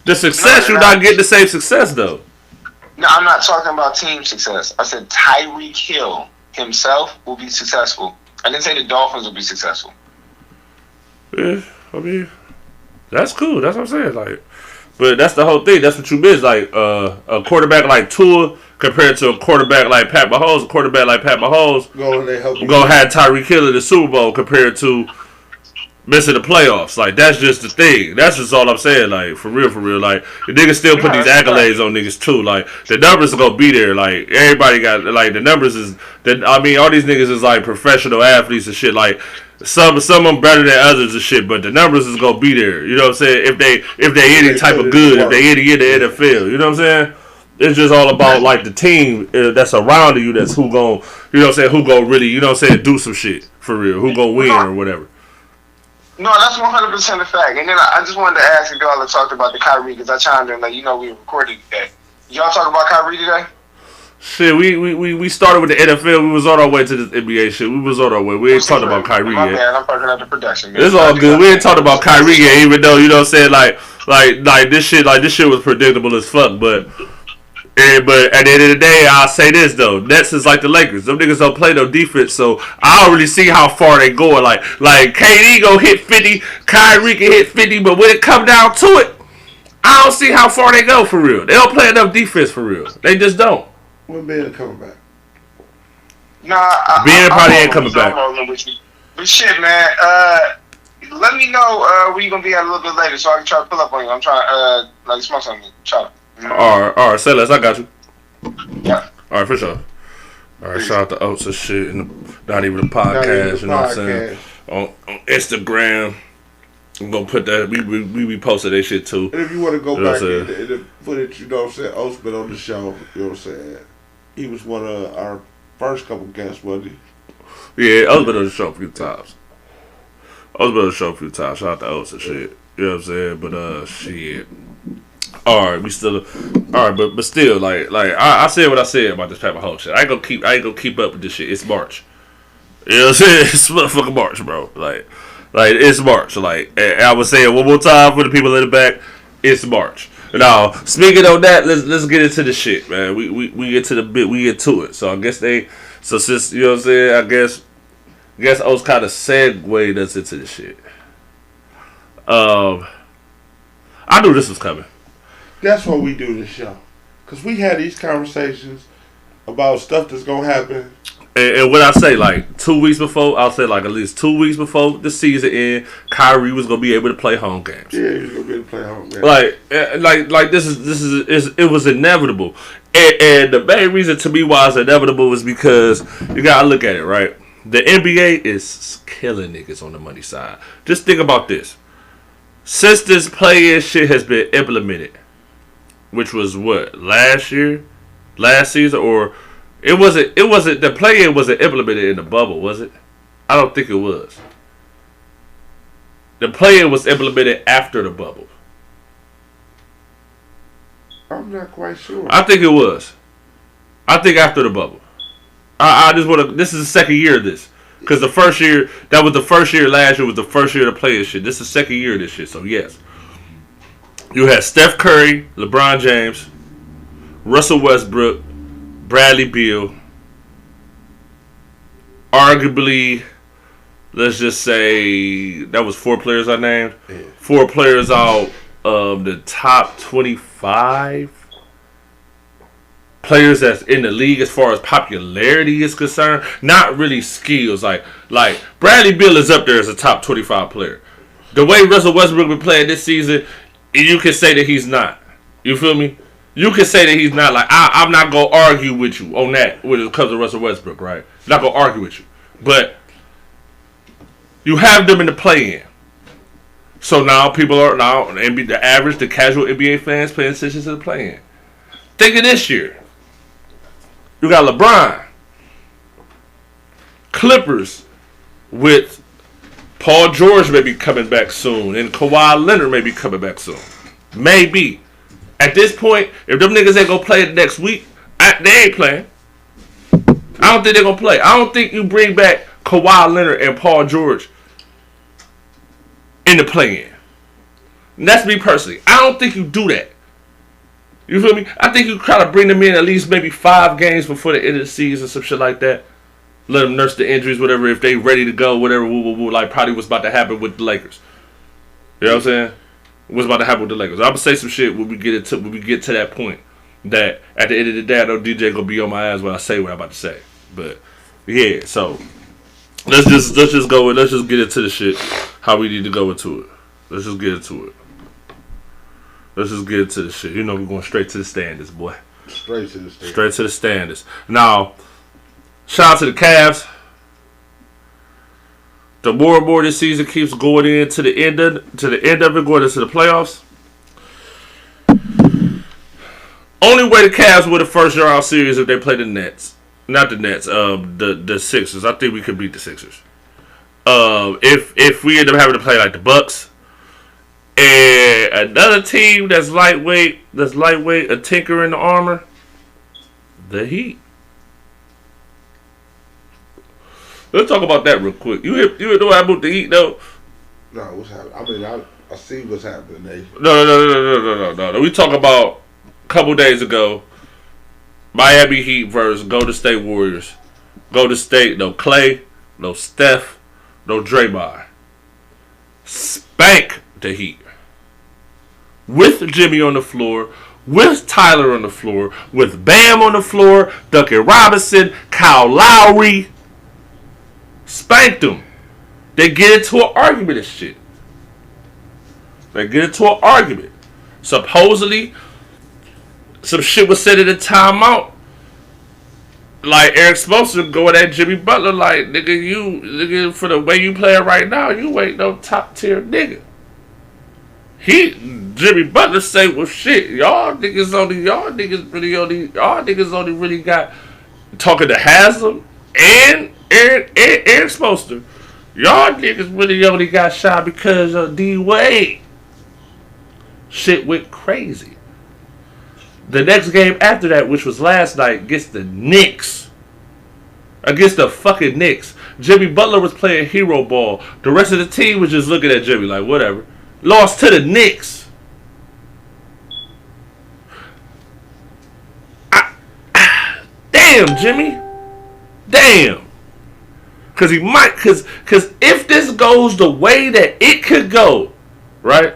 the success. You're not getting the same success though. No, I'm not talking about team success. I said Tyreek Hill himself will be successful. I didn't say the Dolphins will be successful. Yeah, I mean, that's cool. That's what I'm saying. Like, but that's the whole thing. That's what you miss. Like, a quarterback like Tua compared to a quarterback like Pat Mahomes. A quarterback like Pat Mahomes gonna have Tyreek Hill in the Super Bowl compared to missing the playoffs. Like, that's just the thing. That's just all I'm saying. Like, for real. Like, the niggas still put these accolades on niggas too. Like, the numbers are gonna be there. Like, everybody got, like, the numbers is, all these niggas is like professional athletes and shit. Like, some of them better than others and shit, but the numbers is gonna be there. You know what I'm saying? If they any type of good, if they any in the NFL. You know what I'm saying? It's just all about, like, the team that's around you. That's who gon', you know what I'm saying? Who gon' really, you know what I'm saying? Do some shit for real. Who gon' win or whatever. No, that's 100% a fact. And then I just wanted to ask if y'all had talked about the Kyrie, because I chimed in, like, we recorded today. Y'all talk about Kyrie today? Shit, we started with the NFL. We was on our way to this NBA shit. We was on our way. We ain't talking about Kyrie yet. Man, I'm fucking up the production. Man. It's all good. We ain't talking about Kyrie yet, even though, you know what I'm saying, like this shit was predictable as fuck, but at the end of the day, I'll say this though. Nets is like the Lakers. Them niggas don't play no defense, so I don't really see how far they going. Like KD go hit 50, Kyrie can hit 50, but when it come down to it, I don't see how far they go for real. They don't play enough defense for real. They just don't. When Ben coming back? Nah, Ben probably ain't coming back. But shit, man. Let me know where you gonna be at a little bit later, so I can try to pull up on you. I'm trying like smoke something. Try. All right, say less. I got you. Yeah. All right, for sure. All right, shout out to Oats and shit, and not even a podcast. You know what I'm saying? On Instagram, I'm gonna put that. We be posting that shit too. And if you want to go back in the footage, you know what I'm saying? Oats been on the show. You know what I'm saying? He was one of our first couple guests, wasn't he? Yeah, Oats been on the show a few times. Shout out to Oats and shit. You know what I'm saying? But shit. Alright, but still, like I said what I said about this Pat Mahomes shit. I ain't gonna keep up with this shit. It's March. You know what I'm saying? It's motherfucking March, bro. Like it's March. Like, and I was saying one more time for the people in the back, it's March. Now, speaking of that, let's get into the shit, man. We get to the bit, we get to it. So I guess since you know what I'm saying, I guess I was kind of segued us into the shit. I knew this was coming. That's why we do this show. Because we had these conversations about stuff that's going to happen. And what I say, like 2 weeks before, I'll say like at least 2 weeks before the season end, Kyrie was going to be able to play home games. Yeah, he was going to be able to play home games. Like this is it was inevitable. And the main reason to me why it's inevitable was because you got to look at it, right? The NBA is killing niggas on the money side. Just think about this. Since this play-in shit has been implemented, which was what, last season, or It wasn't. The play-in wasn't implemented in the bubble, was it? I don't think it was. The play-in was implemented after the bubble. I'm not quite sure. I think it was. I think after the bubble. I just want to. This is the second year of this. Because the first year, that was the first year last year, was the first year of the play-in shit. This is the second year of this shit, so yes. You had Steph Curry, LeBron James, Russell Westbrook, Bradley Beal. Arguably, let's just say, that was 4 players I named. Yeah. 4 players out of the top 25 players that's in the league as far as popularity is concerned. Not really skills. Like Bradley Beal is up there as a top 25 player. The way Russell Westbrook been playing this season, you can say that he's not. You feel me? You can say that he's not. Like I'm not gonna argue with you on that when it comes to Russell Westbrook, right? Not gonna argue with you, but you have them in the play-in. So now people are the casual NBA fans paying attention to the play-in. Think of this year. You got LeBron, Clippers with Paul George may be coming back soon, and Kawhi Leonard may be coming back soon. Maybe. At this point, if them niggas ain't gonna play the next week, they ain't playing. I don't think they're gonna play. I don't think you bring back Kawhi Leonard and Paul George in the play-in. And that's me personally. I don't think you do that. You feel me? I think you try to bring them in at least maybe 5 games before the end of the season, some shit like that. Let them nurse the injuries, whatever, if they ready to go, whatever, like probably what's about to happen with the Lakers. You know what I'm saying? What's about to happen with the Lakers. I'm going to say some shit when we get to that point. That at the end of the day, I know DJ going to be on my ass when I say what I'm about to say. But, yeah, so let's just get into the shit how we need to go into it. Let's just get into it. Let's just get into the shit. You know we're going straight to the standards, boy. Straight to the standards. Straight to the standards. Now, shout out to the Cavs. The more and more this season keeps going into the end of it, going into the playoffs. Only way the Cavs win the first round series if they play the Nets. Not the Nets, the Sixers. I think we could beat the Sixers. If we end up having to play like the Bucks. And another team that's lightweight, a tinker in the armor, the Heat. Let's talk about that real quick. You know what happened with the Heat though? No, what's happening? I mean, I see what's happening, Nate. No. We talk about a couple days ago, Miami Heat versus Golden State Warriors. Golden State, no Clay, no Steph, no Draymond. Spank the Heat. With Jimmy on the floor, with Tyler on the floor, with Bam on the floor, Duncan Robinson, Kyle Lowry. Spanked them. They get into an argument and shit. Supposedly, some shit was said in the timeout. Like Eric Spoelstra going at Jimmy Butler like, nigga, for the way you playing right now, you ain't no top tier nigga. Jimmy Butler say, well shit, y'all niggas only really got, talking to Haslam and Eric Spoelstra, y'all niggas really only got shot because of D-Wade. Shit went crazy. The next game after that, which was last night, against the Knicks. Against the fucking Knicks. Jimmy Butler was playing hero ball. The rest of the team was just looking at Jimmy like, whatever. Lost to the Knicks. Damn, Jimmy. Damn. Because if this goes the way that it could go, right?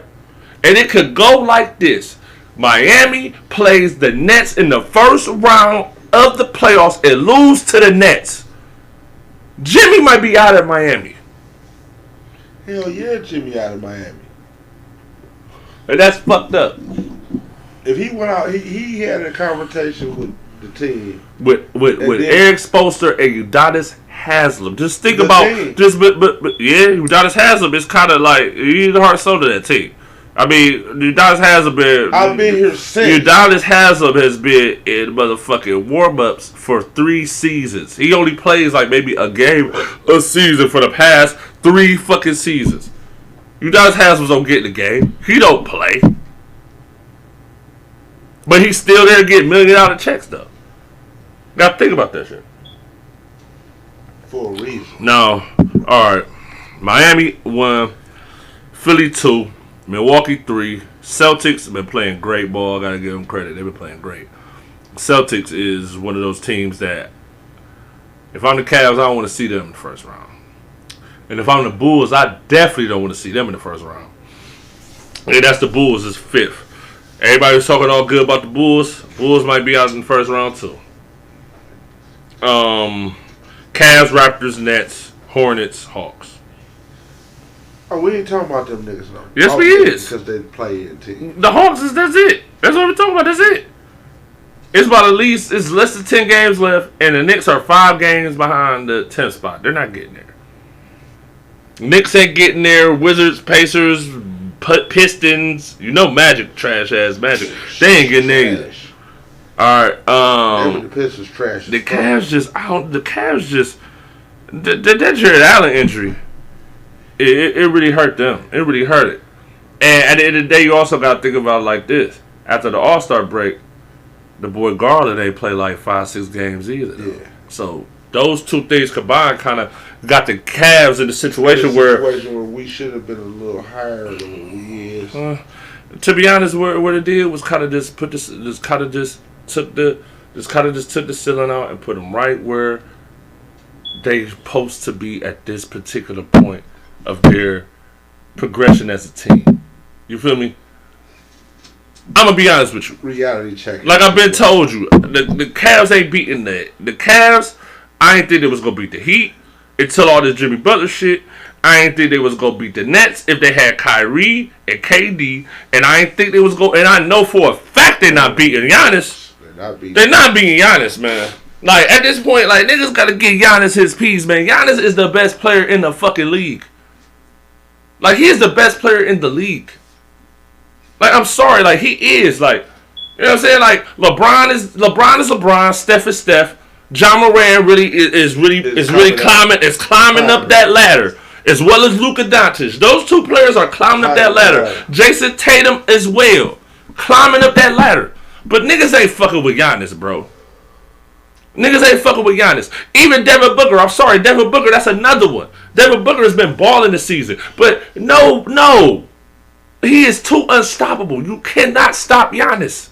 And it could go like this. Miami plays the Nets in the first round of the playoffs and lose to the Nets. Jimmy might be out of Miami. Hell yeah, Jimmy out of Miami. And that's fucked up. If he went out, he had a conversation with the team. With Eric Spoelstra and Udonis Haslem. Just think about team. but yeah, Udonis Haslem is kind of like he's the heart and soul of that team. I mean, Udonis Haslem been. I've been here since. Udonis Haslem has been in motherfucking warm-ups for 3 seasons. He only plays like maybe a game a season for the past 3 fucking seasons. Udonis Haslem's don't get in the game. He don't play. But he's still there getting $1 million checks, though. Gotta think about that shit. For a reason. No. Alright. Miami 1. Philly 2. Milwaukee 3. Celtics have been playing great ball. Gotta give them credit. They've been playing great. Celtics is one of those teams that, if I'm the Cavs, I don't want to see them in the first round. And if I'm the Bulls, I definitely don't want to see them in the first round. And that's the Bulls is 5th. Everybody's talking all good about the Bulls. Bulls might be out in the first round too. Cavs, Raptors, Nets, Hornets, Hawks. Oh, we ain't talking about them niggas though. Yes, we is. Because they play in team. The Hawks that's it. That's what we're talking about. That's it. It's about it's less than 10 games left, and the Knicks are 5 games behind the 10th spot. They're not getting there. Knicks ain't getting there. Wizards, Pacers, Pistons. You know Magic, trash ass Magic. They ain't getting there either. Alright, the Pistons trash. The Cavs just that Jared Allen injury. It really hurt them. It really hurt it. And at the end of the day, you also got to think about it like this. After the All-Star break, the boy Garland ain't play like 5-6 games either. Yeah. So those two things combined kind of got the Cavs in the situation where we should have been a little higher than what we is. To be honest, what it did was kind of just took the ceiling out and put them right where they supposed to be at this particular point of their progression as a team. You feel me? I'm gonna be honest with you. Reality check. Like I've been told you, the Cavs ain't beating that. The Cavs, I ain't think they was gonna beat the Heat until all this Jimmy Butler shit. I ain't think they was gonna beat the Nets if they had Kyrie and KD, and I ain't think they was going. And I know for a fact they're not beating Giannis. They're not beating Giannis, man. Like at this point, like niggas gotta give Giannis his piece, man. Giannis is the best player in the fucking league. Like he is the best player in the league. Like I'm sorry, like he is. Like you know what I'm saying? Like LeBron is LeBron. Steph is Steph. John Moran really is climbing up that ladder. As well as Luka Doncic. Those two players are climbing up that ladder. Jason Tatum as well. Climbing up that ladder. But niggas ain't fucking with Giannis, bro. Niggas ain't fucking with Giannis. Even Devin Booker. I'm sorry, Devin Booker, that's another one. Devin Booker has been balling this season. But no. He is too unstoppable. You cannot stop Giannis.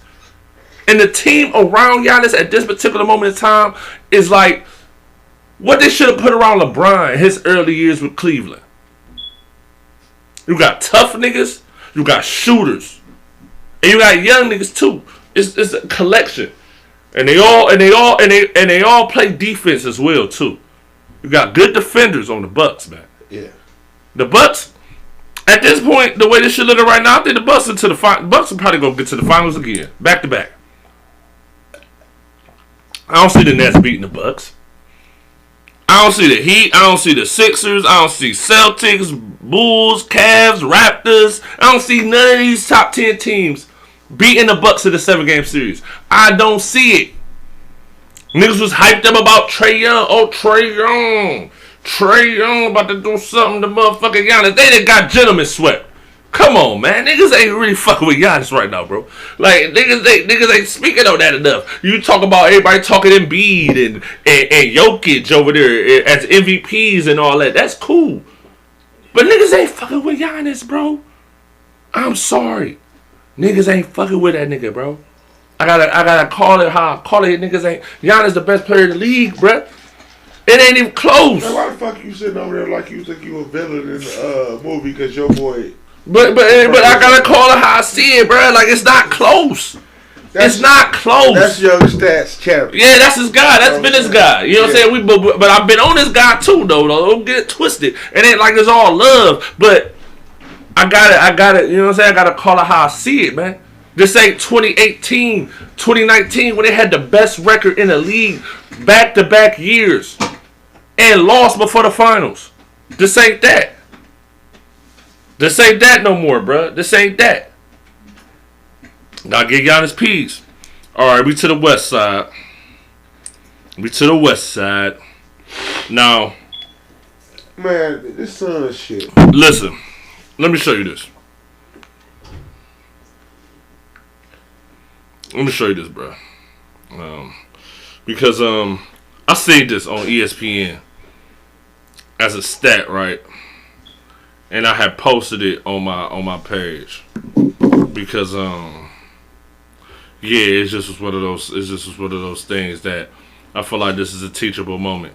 And the team around Giannis at this particular moment in time is like what they should have put around LeBron in his early years with Cleveland. You got tough niggas, you got shooters, and you got young niggas too. It's a collection, and they all play defense as well too. You got good defenders on the Bucks, man. Yeah, the Bucks. At this point, the way this shit looking right now, I think the Bucks are probably gonna get to the finals again, back to back. I don't see the Nets beating the Bucks. I don't see the Heat. I don't see the Sixers. I don't see Celtics, Bulls, Cavs, Raptors. I don't see none of these top 10 teams beating the Bucks in the 7-game series. I don't see it. Niggas was hyped up about Trae Young. Oh, Trae Young. Trae Young about to do something to motherfucking Giannis. They done got gentlemen swept. Come on, man. Niggas ain't really fucking with Giannis right now, bro. Like, niggas ain't speaking on that enough. You talk about everybody talking Embiid and Jokic over there as MVPs and all that. That's cool. But niggas ain't fucking with Giannis, bro. I'm sorry. Niggas ain't fucking with that nigga, bro. I gotta call it how I call it. Niggas ain't. Giannis the best player in the league, bro. It ain't even close. Man, why the fuck you sitting over there like you think you a villain in the movie because your boy... But I gotta call it how I see it, bro. Like it's not close. It's not close. That's your stats champion. Yeah, that's his guy. That's been his guy. You know what I'm saying? But I've been on this guy too, though. Don't get it twisted. It ain't like it's all love, but I got it. You know what I'm saying? I gotta call it how I see it, man. This ain't 2018, 2019 when they had the best record in the league back-to-back years and lost before the finals. This ain't that. This ain't that no more, bro. This ain't that. Now get Giannis peas. All right, we to the west side. Now, Man, this son shit. listen. Let me show you this. Let me show you this, bro. Because I seen this on ESPN as a stat, right? And I had posted it on my page because it's just one of those things that I feel like this is a teachable moment.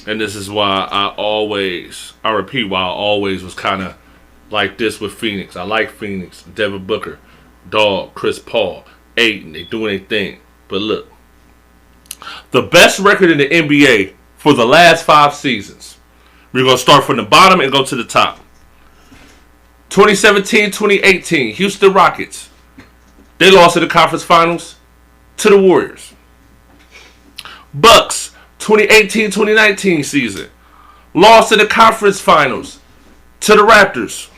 And this is why I repeat why I always was kind of like this with Phoenix. I like Phoenix, Devin Booker, Dog, Chris Paul, Ayton, they doing their thing. But look, the best record in the NBA for the last 5 seasons. We're going to start from the bottom and go to the top. 2017-2018, Houston Rockets. They lost in the conference finals to the Warriors. Bucks, 2018-2019 season. Lost in the conference finals to the Raptors.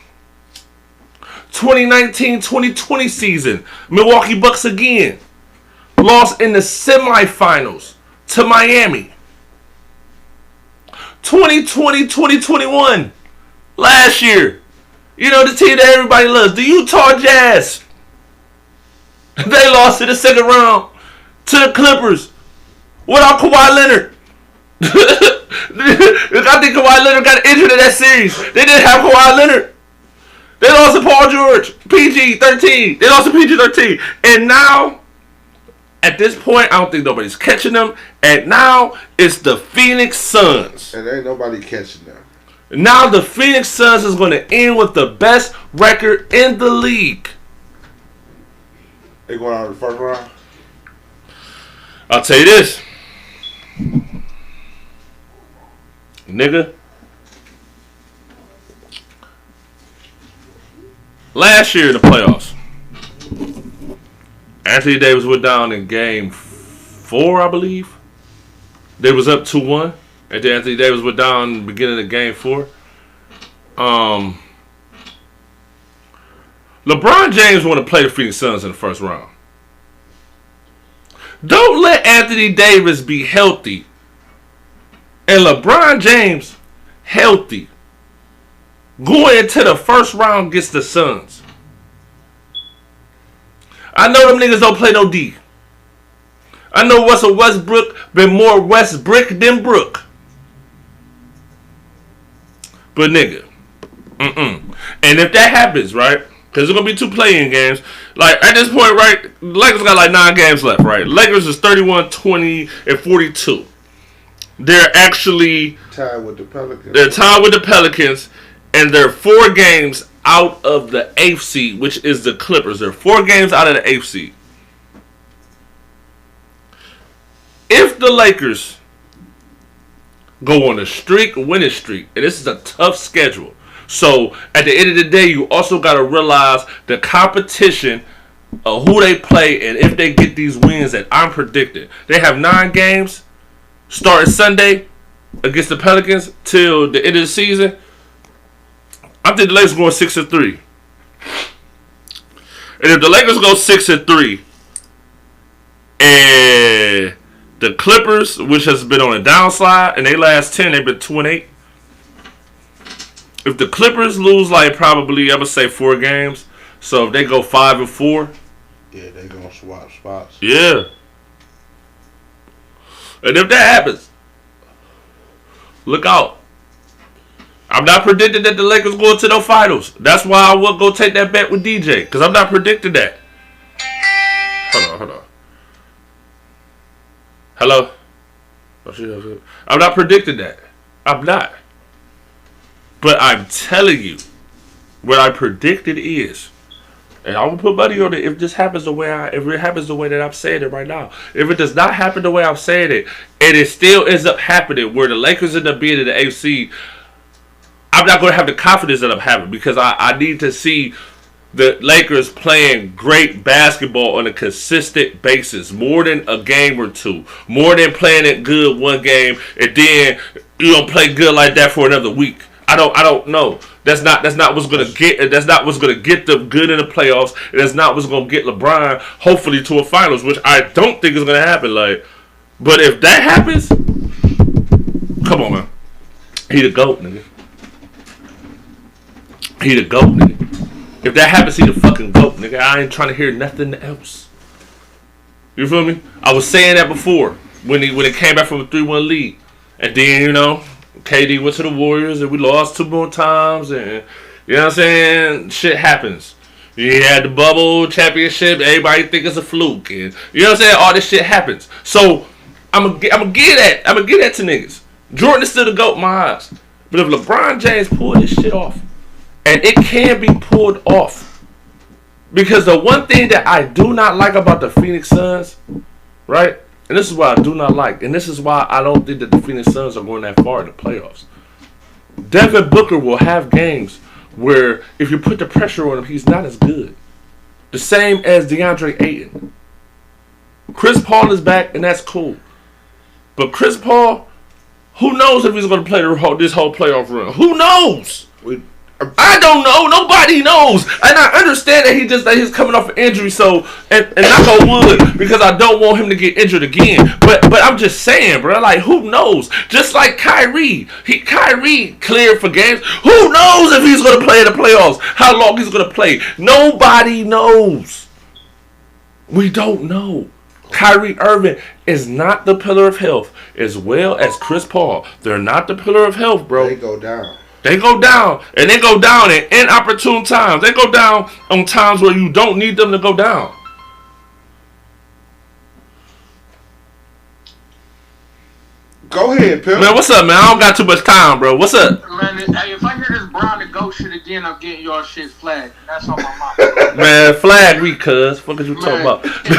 2019-2020 season. Milwaukee Bucks again. Lost in the semifinals to Miami. 2020-2021. Last year. You know, the team that everybody loves. The Utah Jazz. They lost in the second round to the Clippers. Without Kawhi Leonard. I think Kawhi Leonard got injured in that series. They didn't have Kawhi Leonard. They lost to Paul George. PG-13. They lost to PG-13. And now, at this point, I don't think nobody's catching them. And now, it's the Phoenix Suns. And ain't nobody catching them. Now, the Phoenix Suns is going to end with the best record in the league. They going out in the first round? I'll tell you this. Nigga. Last year in the playoffs, Anthony Davis went down in game 4, I believe. They was up 2-1. And then Anthony Davis went down in the beginning of game 4. LeBron James want to play the Phoenix Suns in the first round. Don't let Anthony Davis be healthy and LeBron James healthy going into the first round against the Suns. I know them niggas don't play no D. I know Russell Westbrook been more Westbrook than Brook. But nigga, and if that happens, right? Because there's going to be 2 play-in games. Like, at this point, right, Lakers got like 9 games left, right? Lakers is 31, 20, and 42. They're actually tied with the Pelicans. They're tied with the Pelicans, and they're 4 games out of the 8th seed, which is the Clippers. They're 4 games out of the 8th seed. If the Lakers go on a winning streak, and this is a tough schedule. So, at the end of the day, you also got to realize the competition of who they play and if they get these wins that I'm predicting. They have 9 games starting Sunday against the Pelicans till the end of the season. I think the Lakers going 6-3. And if the Lakers go 6-3 and the Clippers, which has been on a downslide, and they last 10, they've been 2-8. If the Clippers lose like probably, I'm going to say 4 games. So if they go 5-4. Yeah, they going to swap spots. Yeah. And if that happens, look out. I'm not predicting that the Lakers go into the finals. That's why I will go take that bet with DJ. Because I'm not predicting that. Hold on. Hello? I'm not predicting that. I'm not. But I'm telling you, what I predicted is, and I'm gonna put money on it if this happens the way it happens the way that I'm saying it right now. If it does not happen the way I'm saying it, and it still ends up happening where the Lakers end up being in the AFC, I'm not gonna have the confidence that I'm having because I need to see the Lakers playing great basketball on a consistent basis, more than a game or 2, more than playing it good one game and then you don't play good like that for another week. I don't know. That's not what's gonna get. That's not what's gonna get them good in the playoffs. That's not what's gonna get LeBron hopefully to a finals, which I don't think is gonna happen. Like, but if that happens, come on, man. He the GOAT, nigga. He the GOAT, nigga. If that happens, he the fucking GOAT, nigga. I ain't trying to hear nothing else. You feel me? I was saying that before when it came back from a 3-1 lead, and then KD went to the Warriors and we lost 2 more times, and you know what I'm saying? Shit happens. You had the bubble championship, everybody think it's a fluke, and you know what I'm saying? All this shit happens. So I'm gonna get that to niggas. Jordan is still the GOAT in my eyes. But if LeBron James pulled this shit off, and it can be pulled off, because the one thing that I do not like about the Phoenix Suns, right? And this is what I do not like, and this is why I don't think that the Phoenix Suns are going that far in the playoffs. Devin Booker will have games where if you put the pressure on him, he's not as good. The same as DeAndre Ayton. Chris Paul is back, and that's cool. But Chris Paul, who knows if he's going to play this whole playoff run? Who knows? I don't know. Nobody knows. And I understand that he's coming off an injury, so and knock on wood, because I don't want him to get injured again. But I'm just saying, bro, like, who knows? Just like Kyrie. Kyrie cleared for games. Who knows if he's gonna play in the playoffs? How long he's gonna play? Nobody knows. We don't know. Kyrie Irving is not the pillar of health, as well as Chris Paul. They're not the pillar of health, bro. They go down. They go down, and they go down at inopportune times. They go down on times where you don't need them to go down. Go ahead, Pimp. Man, what's up, man? I don't got too much time, bro. What's up? Man, hey, if I hear this Brown and GOAT shit again, I'm getting y'all shit flagged. That's on my mind. Man, flag me, cuz. What is you talking about? You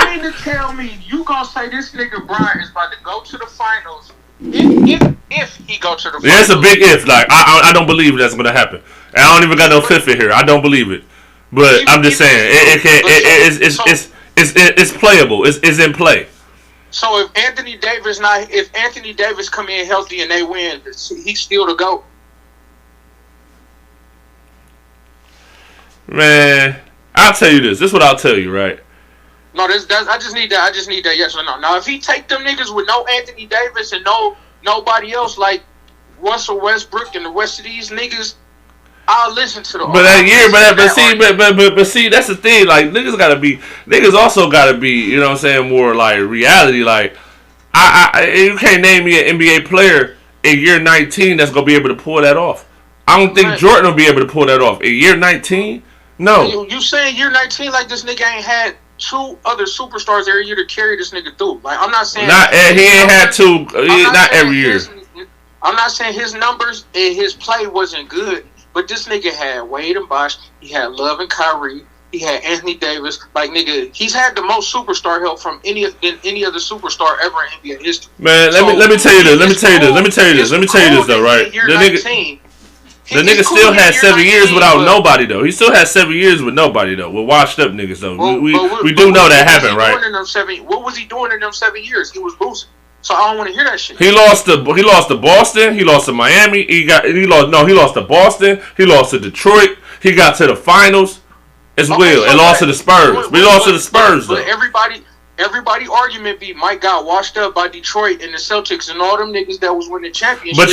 mean to tell me you gonna say this nigga Brian is about to go to the finals? If he go to the finals. Yeah, it's a big if. Like, I don't believe that's gonna happen. And I don't even got no fifth in here. I don't believe it. But I'm just saying, it's playable. It's in play. So if Anthony Davis come in healthy and they win, he's still the GOAT. Man, I'll tell you this. This is what I'll tell you, right? No, I just need that yes or no. Now, if he take them niggas with no Anthony Davis and nobody else like Russell Westbrook and the rest of these niggas, I'll listen to the. But that year, but see, that's the thing. Like, niggas also gotta be, you know what I'm saying, more like reality. Like, you can't name me an NBA player in year 19 that's gonna be able to pull that off. I don't think Jordan will be able to pull that off in year 19. No. You saying year 19 like this nigga ain't had 2 other superstars every year to carry this nigga through? Like, I'm not saying he ain't had 2. Not every year. I'm not saying his numbers and his play wasn't good. But this nigga had Wade and Bosh. He had Love and Kyrie. He had Anthony Davis. Like, nigga, he's had the most superstar help from any other superstar ever in NBA history. Man, let me tell you this. Let me tell you this though, right? The nigga still had 7 years without nobody though. He still had 7 years with nobody though. With washed up niggas though. We do know that happened, right? What was he doing in them 7 years? He was losing. So I don't want to hear that shit. He lost to Boston. He lost to Miami. He lost to Boston. He lost to Detroit. He got to the finals as well, and lost to the Spurs. We lost to the Spurs though. But everybody argument be Mike got washed up by Detroit and the Celtics and all them niggas that was winning championships. But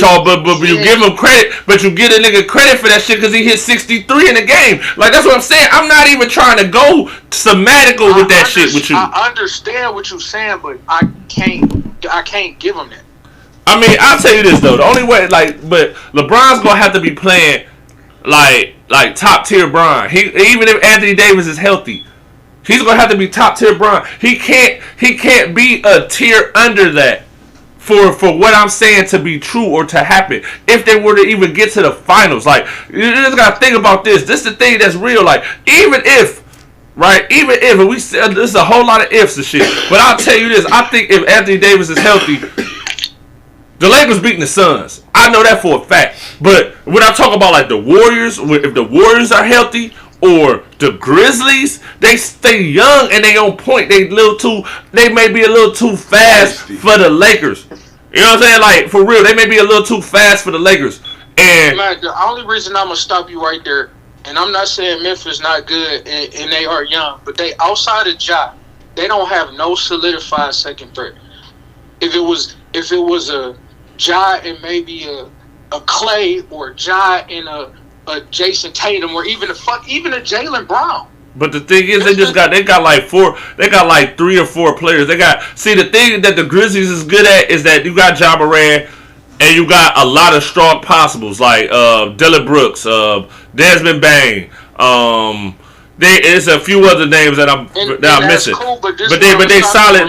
you give him credit. But you get a nigga credit for that shit because he hit 63 in the game. Like, that's what I'm saying. I'm not even trying to go semantical with that shit with you. I understand what you're saying, but I can't give him that. I mean, I'll tell you this though. The only way, but LeBron's gonna have to be playing like top tier Bron. Even if Anthony Davis is healthy, he's gonna have to be top tier Bron. He can't be a tier under that for what I'm saying to be true or to happen. If they were to even get to the finals, like, you just gotta think about this. This is the thing that's real. Like, even if and we said there's a whole lot of ifs and shit. But I'll tell you this, I think if Anthony Davis is healthy, the Lakers beating the Suns. I know that for a fact. But when I talk about like the Warriors, if the Warriors are healthy, or the Grizzlies, they stay young and they on point. They may be a little too fast for the Lakers. You know what I'm saying? Like, for real, they may be a little too fast for the Lakers. And man, the only reason I'm gonna stop you right there, and I'm not saying Memphis not good and they are young, but they outside of Ja, they don't have no solidified second threat. If it was a Ja and maybe a Clay or Ja and a Jason Tatum or even a Jaylen Brown. but the thing is, they got like 3 or 4 players. The thing that the Grizzlies is good at is that you got Ja Morant and you got a lot of strong possibles like Dillon Brooks, Desmond Bane. There's a few other names that I'm missing. Cool, but they solid.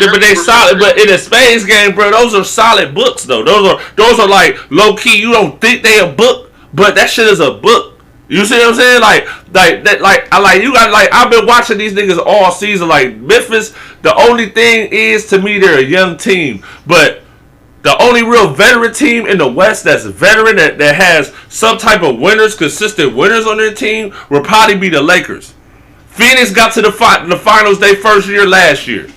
But in a Spades game, bro, those are solid books though. Those are like low key. You don't think they a book, but that shit is a book. You see what I'm saying? I've been watching these niggas all season. Like Memphis, the only thing is to me they're a young team, but the only real veteran team in the West that's a veteran that has some type of consistent winners on their team will probably be the Lakers. Phoenix got to the finals their first year last year,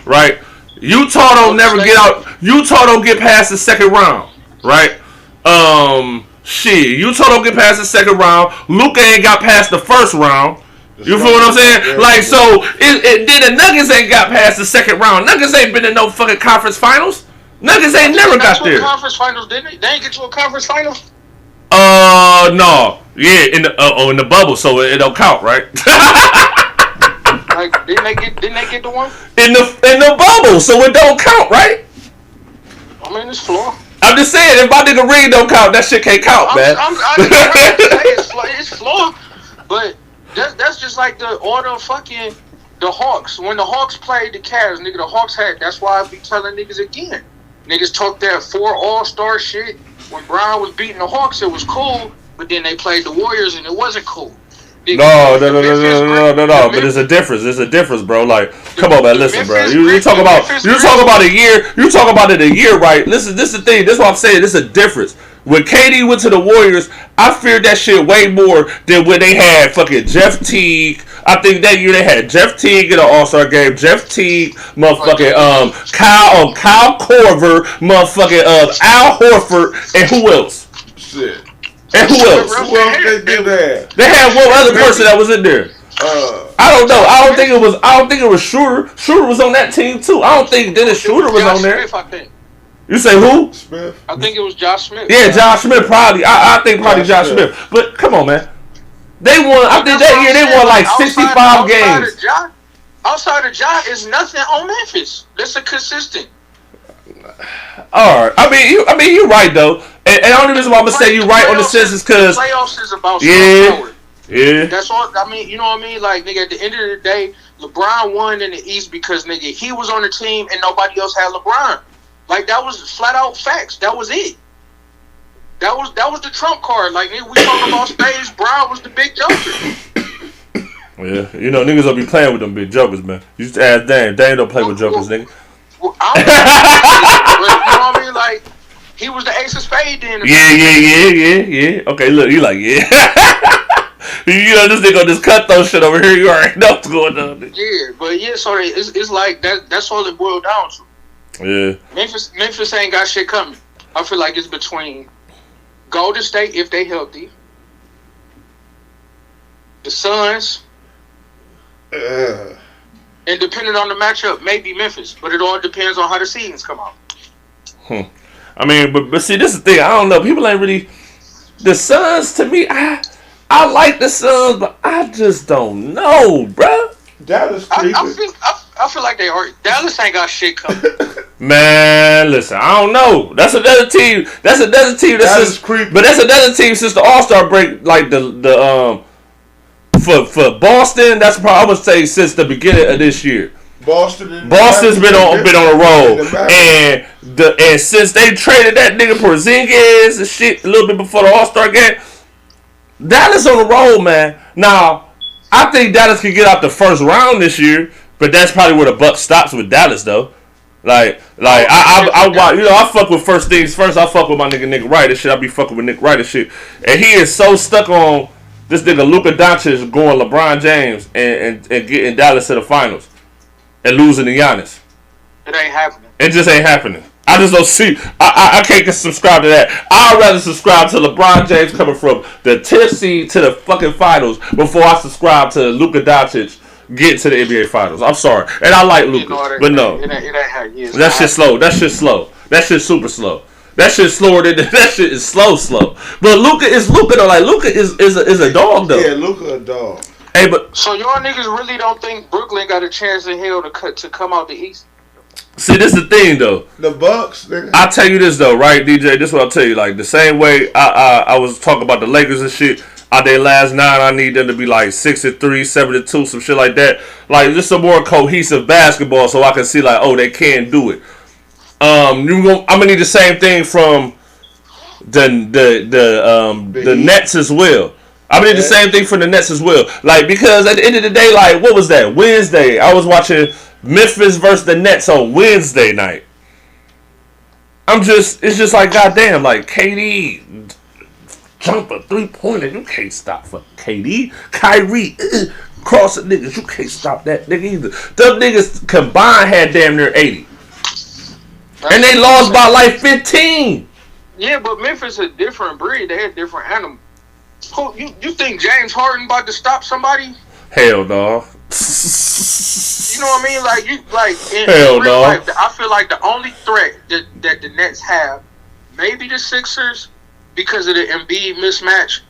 right? Utah don't get past the second round, right? Utah don't get past the second round. Luka ain't got past the first round. You feel what I'm saying? Like, so then the Nuggets ain't got past the second round. Nuggets ain't been in no fucking conference finals. Nuggets ain't never got there. Conference finals, didn't they? They ain't get to a conference finals. No. Yeah, in the bubble, so it don't count, right? Like, didn't they get the one? In the bubble, so it don't count, right? I mean, it's floor. I'm just saying, if my nigga ring don't count, that shit can't count, man. It's floor, but that's just like the order of fucking the Hawks. When the Hawks played the Cavs, nigga, the Hawks had. That's why I be telling niggas again. Niggas talk that 4 All-Star shit. When Brown was beating the Hawks, it was cool, but then they played the Warriors and it wasn't cool. No. But there's a difference. There's a difference, bro. Like, come on, man. Listen, bro. You talk about a year. You talk about it a year, right? Listen, this is the thing. This is what I'm saying. This is a difference. When KD went to the Warriors, I feared that shit way more than when they had fucking Jeff Teague. I think that year they had Jeff Teague in an All-Star game. Jeff Teague, motherfucking Kyle Korver, motherfucking Al Horford, and who else? Shit. And who else? Who else they did that? They had one other person that was in there. I don't know. I don't think it was Schroeder. Schroeder was on that team too. I don't think Dennis Schroeder was on there. Smith, I think. You say who? Smith. I think it was Josh Smith. Yeah, Josh Smith probably. I think probably Josh Smith. But come on, man. They won. I think that year they won like 65 games. Outside of Ja is nothing on Memphis. That's a consistent. All right. I mean, you're right though. And the only reason why I'm gonna say you're right on the sense is because playoffs is about yeah. That's all. I mean, you know what I mean? Like, nigga, at the end of the day, LeBron won in the East because nigga he was on the team and nobody else had LeBron. Like, that was flat out facts. That was it. That was the trump card. Like, nigga, we talking about Spades. Brown was the big joker. Yeah, you know niggas will be playing with them big jokers, man. You just ask Dame. Dame don't play with jokers, nigga. Well, I don't know, but you know what I mean? Like, he was the ace of spades then. Yeah. Okay, look, you like, yeah. You know, this nigga just cut those shit over here. You already know what's going on. Yeah, but yeah, so it's like that. That's all it boiled down to. Yeah. Memphis ain't got shit coming. I feel like it's between Golden State if they healthy, the Suns, and depending on the matchup, maybe Memphis. But it all depends on how the seasons come out. I mean, but see, this is the thing. I don't know. People ain't really. The Suns, to me, I like the Suns, but I just don't know, bruh. Dallas I feel like they are. Dallas ain't got shit coming. Man, listen, I don't know. That's another team. That's creepy. But that's another team since the All-Star break. Like for Boston, that's probably I would say since the beginning of this year. Boston's been on a roll, and since they traded that nigga Porzingis and shit a little bit before the All-Star game, Dallas on the roll, man. Now, I think Dallas can get out the first round this year, but that's probably where the buck stops with Dallas, though. I fuck with first things first. I fuck with my nigga Nick Wright and shit. I be fucking with Nick Wright and shit, and he is so stuck on this nigga Luka Doncic going LeBron James and getting Dallas to the finals and losing to Giannis. It ain't happening. It just ain't happening. I just don't see. I can't subscribe to that. I'd rather subscribe to LeBron James coming from the 10th seed to the fucking finals before I subscribe to Luka Doncic getting to the NBA finals. I'm sorry, and I like Luka, but no, it ain't how it is. that shit slow. That shit slow. That shit super slow. That shit slower than that shit is slow. But Luka is Luka though. Like Luka is a dog though. Yeah, Luka a dog. Hey, but So y'all niggas really don't think Brooklyn got a chance in hell to come out the East? see, this is the thing though. The Bucks, nigga. I'll tell you this though, right, DJ? This is what I'll tell you. Like the same way I was talking about the Lakers and shit. Out their last 9, I need them to be like 6-3, 7-2, some shit like that. Like just some more cohesive basketball, so I can see like, oh, they can do it. I'm gonna need the same thing from the Nets as well. I'm gonna need the same thing from the Nets as well. Like because at the end of the day, like what was that Wednesday? I was watching Memphis versus the Nets on Wednesday night. It's just like goddamn, like KD jump a 3-pointer, you can't stop for KD. Kyrie crossing niggas, you can't stop that nigga either. Them niggas combined had damn near 80, and they lost by like 15. Yeah, but Memphis a different breed. They had different animals. You think James Harden about to stop somebody? Hell no. You know what I mean? In Hell real no. life, I feel like the only threat that the Nets have, maybe the Sixers because of the Embiid mismatch,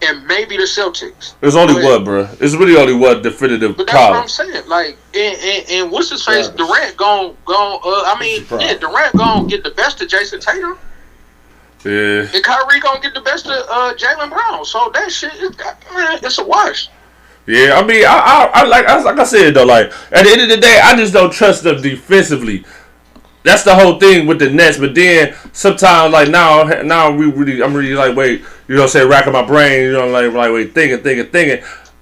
and maybe the Celtics. There's only one, bro. It's really only one definitive But that's problem. what I'm saying. Like, and what's his face? Durant Durant gonna get the best of Jason Tatum. Yeah. And Kyrie gonna get the best of Jaylen Brown. So that shit, it's a wash. Yeah, I mean, I like I said though, like at the end of the day, I just don't trust them defensively. That's the whole thing with the Nets. But then sometimes, like now I'm really like, wait, you know what I'm saying, racking my brain, you know, like wait, thinking.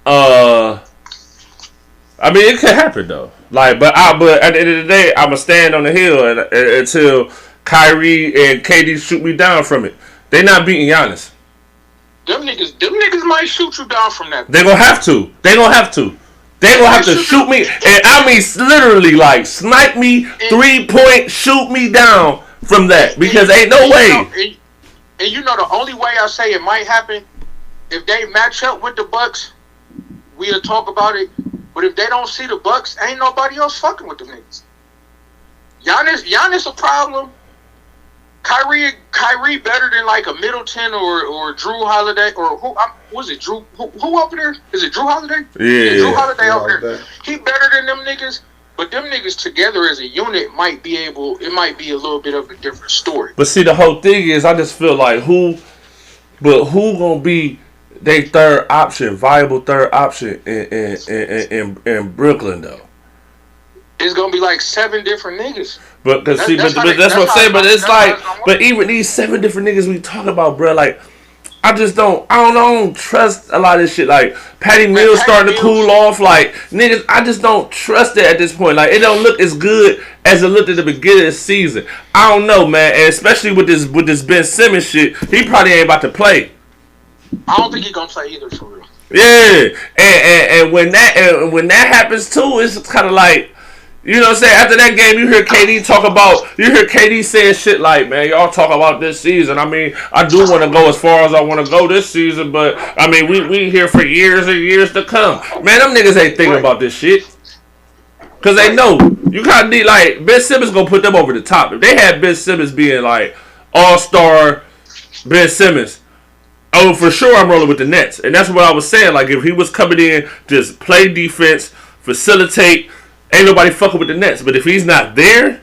I mean, it could happen though. Like, but at the end of the day, I'ma stand on the hill until Kyrie and KD shoot me down from it. They not beating Giannis. Them niggas might shoot you down from that. They gonna have to. They gonna have to shoot me, and I mean literally like snipe me, 3-point, shoot me down from that because ain't no way. And you know the only way I say it might happen, if they match up with the Bucks, we'll talk about it. But if they don't see the Bucks, ain't nobody else fucking with them niggas. Giannis a problem. Kyrie better than like a Middleton or Drew Holiday or who was it? Drew who over there? Is it Drew Holiday? Yeah, Drew Holiday over there. He better than them niggas, but them niggas together as a unit might be a little bit of a different story. But see, the whole thing is, I just feel like who gonna be their viable third option in Brooklyn though? It's gonna be like 7 different niggas. But that's what I'm saying. But it's like, but even these 7 different niggas we talk about, bro, like I don't trust a lot of this shit. Like Patty Mills starting to cool off. Like niggas, I just don't trust it at this point. Like it don't look as good as it looked at the beginning of the season. I don't know, man. And especially with this Ben Simmons shit, he probably ain't about to play. I don't think he's gonna play either for real. Yeah, and when that happens too, it's kind of like. You know what I'm saying? After that game, you hear KD saying shit like, man, y'all talk about this season. I mean, I do want to go as far as I want to go this season, but, I mean, we here for years and years to come. Man, them niggas ain't thinking about this shit. Because they know. You kind of need, like, Ben Simmons going to put them over the top. If they had Ben Simmons being, like, all-star Ben Simmons, oh, for sure I'm rolling with the Nets. And that's what I was saying. Like, if he was coming in, just play defense, facilitate, ain't nobody fucking with the Nets. But if he's not there,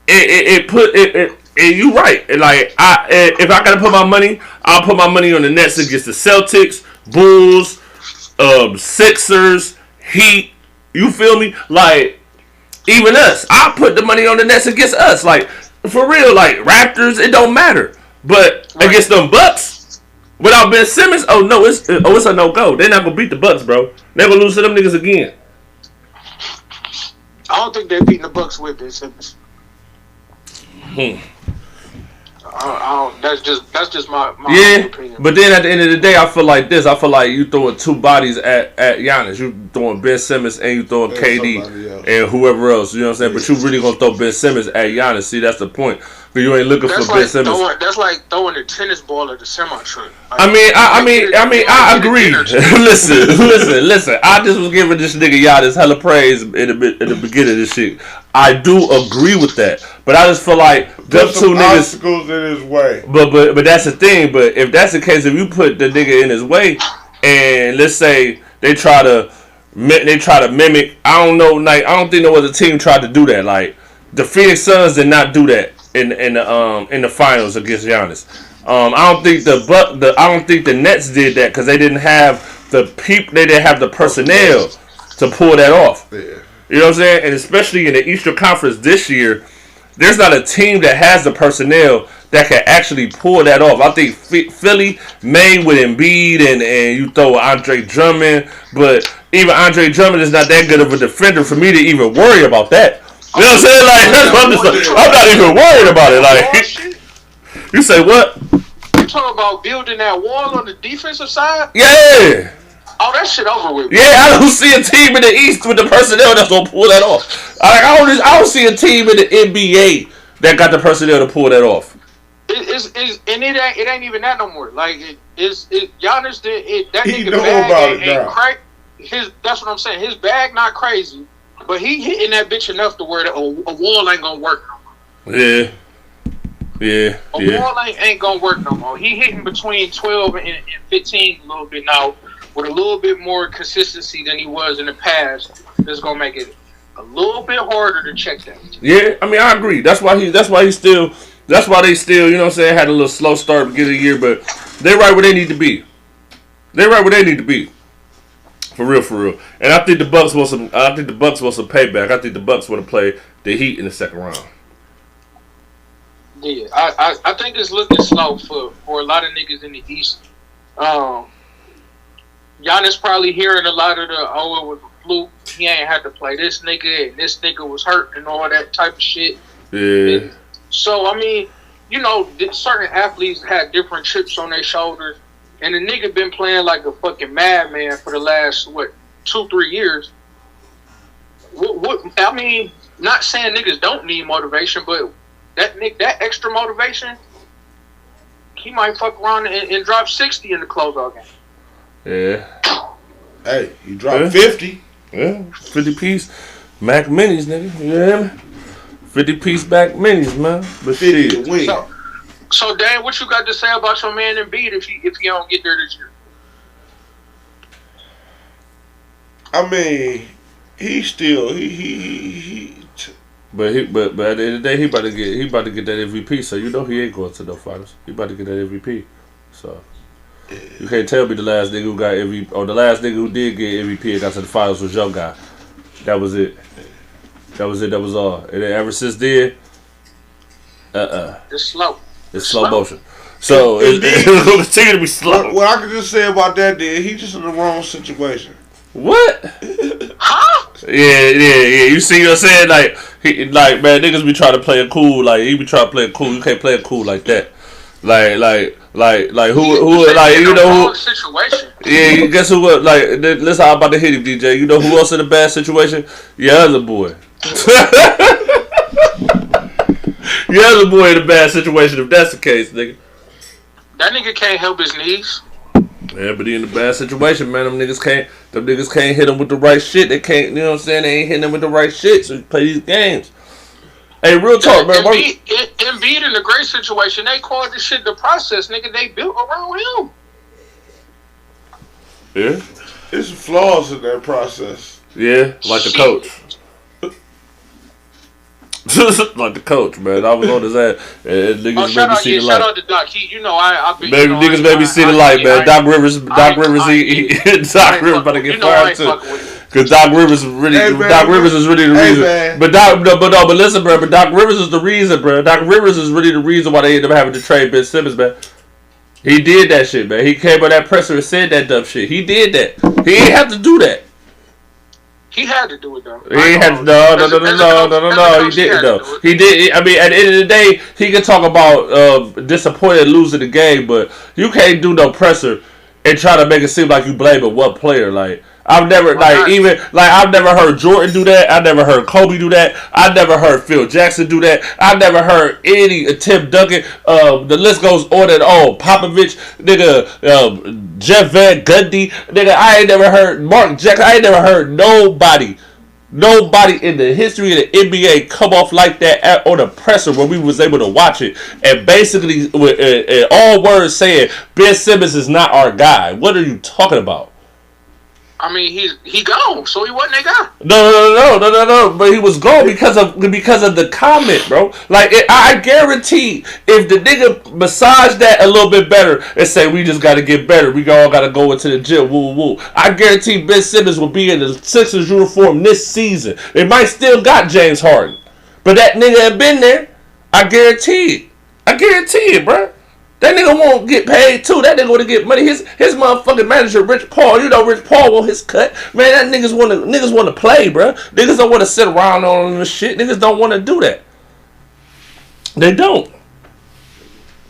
you right. Like if I gotta put my money, I'll put my money on the Nets against the Celtics, Bulls, Sixers, Heat. You feel me? Like even us, I'll put the money on the Nets against us. Like for real, like Raptors, it don't matter. But against them Bucks, without Ben Simmons, it's a no go. They're not gonna beat the Bucks, bro. They're gonna lose to them niggas again. I don't think they're beating the Bucks with Ben Simmons. I That's just my opinion. But then at the end of the day, I feel like this. I feel like you throwing two bodies at Giannis. You throwing Ben Simmons and you throwing KD and whoever else. You know what I'm saying? But you really gonna throw Ben Simmons at Giannis. See, that's the point. But you ain't looking for Ben Simmons. That's like throwing a tennis ball at the semi-truck. I agree. Listen. I just was giving this nigga Giannis hella praise in the beginning of this shit. I do agree with that, but I just feel like them two niggas obstacles in his way. But that's the thing. But if that's the case, if you put the nigga in his way, and let's say they try to mimic, I don't know, like I don't think no other team tried to do that. Like the Phoenix Suns did not do that in the finals against Giannis. I don't think the Nets did that because they didn't have the personnel to pull that off. Yeah. You know what I'm saying? And especially in the Eastern Conference this year, there's not a team that has the personnel that can actually pull that off. I think Philly made with Embiid and you throw Andre Drummond, but even Andre Drummond is not that good of a defender for me to even worry about that. You know what I'm saying? Like, I'm not even worried about it. Like, you say what? You talking about building that wall on the defensive side? Yeah. Oh, that shit over with. Yeah, I don't see a team in the East with the personnel that's gonna pull that off. I don't see a team in the NBA that got the personnel to pull that off. It ain't even that no more. Like Giannis that He nigga know bag about it ain't now. crack. That's what I'm saying. His bag not crazy, but he hitting that bitch enough to where a wall ain't gonna work no more. Yeah. A wall ain't gonna work no more. He hitting between 12 and 15 a little bit now, with a little bit more consistency than he was in the past. That's gonna make it a little bit harder to check that. Yeah, I mean I agree. That's why they still, you know what I'm saying, had a little slow start beginning of the year, but they're right where they need to be. For real. And I think the Bucks want some payback. I think the Bucks want to play the Heat in the second round. Yeah, I think it's looking slow for a lot of niggas in the East. Giannis probably hearing a lot of the, it was a fluke. He ain't had to play this nigga, and this nigga was hurt, and all that type of shit. Yeah. And so, I mean, you know, certain athletes had different chips on their shoulders, and the nigga been playing like a fucking madman for the last, 2-3 years. I mean, not saying niggas don't need motivation, but that extra motivation, he might fuck around and drop 60 in the closeout game. Yeah. Hey, you dropped 50. Yeah, 50 piece Mac Minis, nigga. You hear me? 50 piece Mac Minis, man. But 50 shit. to win. So Dan, what you got to say about your man Embiid if he don't get there this year? I mean, he still But at the end of the day, he about to get that MVP. So you know he ain't going to no finals. He about to get that MVP. So you can't tell me the last nigga who got MVP or the last nigga who did get MVP and got to the finals was your guy. That was it. That was all. And then ever since then, It's slow. It's slow motion. So it's going to continue to be slow. What I can just say about that, then he just in the wrong situation. What? Huh? Yeah. You see what I'm saying? Like man, niggas be trying to play it cool. Like he be trying to play it cool. You can't play it cool like that. Like who like you know who? Situation. Yeah, guess who? Like listen, I'm about to hit him, DJ. You know who else in a bad situation? Your other boy. Your other boy in a bad situation. If that's the case, nigga. That nigga can't help his knees. Yeah, but he in a bad situation, man. Them niggas can't hit him with the right shit. They can't, you know what I'm saying? They ain't hitting him with the right shit, so he play these games. Hey, real talk, man. Embiid in a great situation. They called this shit the process, nigga. They built around him. Yeah. There's some flaws in that process. Yeah, like the coach. Like the coach, man. I was on his ass. And niggas made me see the light. Shout out to Doc. I been, maybe niggas made me see the light, man. Doc Rivers, Doc Rivers about to get fired too. Cause Doc Rivers is really, Doc Rivers is really the reason. But listen, bro. But Doc Rivers is the reason, bro. Doc Rivers is really the reason why they ended up having to trade Ben Simmons, man. He did that shit, man. He came on that presser and said that dumb shit. He did that. He ain't have to do that. He had to do it though. He had no. He didn't though. He did. I mean, at the end of the day, he can talk about disappointed losing the game, but you can't do no presser and try to make it seem like you blaming one player. Like I've never I've never heard Jordan do that. I never heard Kobe do that. I never heard Phil Jackson do that. I never heard any Tim Duncan. The list goes on and on. Popovich, nigga, Jeff Van Gundy, nigga. I ain't never heard Mark Jackson. I ain't never heard nobody in the history of the NBA come off like that on a presser when we was able to watch it and basically in all words saying Ben Simmons is not our guy. What are you talking about? I mean, he gone, so he wasn't their guy. No. But he was gone because of the comment, bro. Like I guarantee, if the nigga massaged that a little bit better and say we just got to get better, we all got to go into the gym, woo. I guarantee Ben Simmons will be in the Sixers uniform this season. They might still got James Harden, but that nigga had been there. I guarantee it, bro. That nigga won't get paid too. That nigga want to get money. His motherfucking manager, Rich Paul. You know Rich Paul want his cut. Man, that niggas want to play, bro. Niggas don't want to sit around on this shit. Niggas don't want to do that. They don't.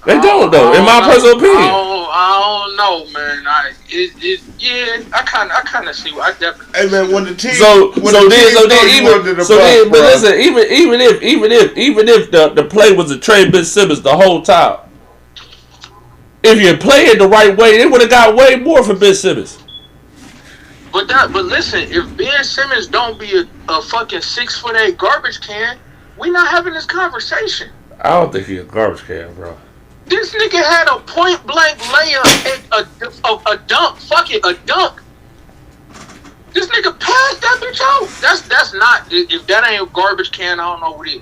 They don't though. In my personal opinion. I don't know, man. I kind of see. I definitely. Hey man, when the team. Even if the play was to trade Ben Simmons the whole time. If you play it the right way, they would have got way more for Ben Simmons. But listen, if Ben Simmons don't be a fucking 6'8" garbage can, we not having this conversation. I don't think he's a garbage can, bro. This nigga had a point blank layup, a dunk. Fuck it, a dunk. This nigga passed that bitch out. That's not. If that ain't a garbage can, I don't know what it is.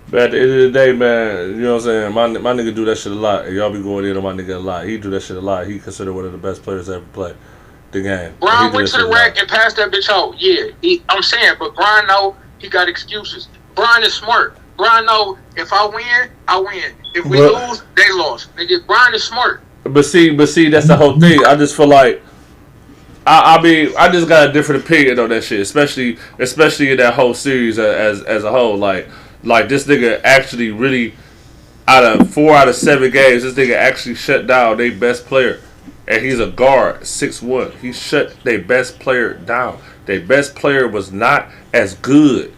But at the end of the day, man, you know what I'm saying? My nigga do that shit a lot. And y'all be going in on my nigga a lot. He do that shit a lot. He considered one of the best players to ever play the game. Brian went to the rack and passed that bitch out. Yeah, I'm saying, but Brian know he got excuses. Brian is smart. Brian know if I win, I win. If we lose, they lost. Nigga, Brian is smart. But see, that's the whole thing. I just feel like I mean, I just got a different opinion on that shit, especially in that whole series as a whole. Like this nigga actually really, out of 4 out of 7 games, this nigga actually shut down their best player. And he's a guard, 6'1". He shut their best player down. Their best player was not as good.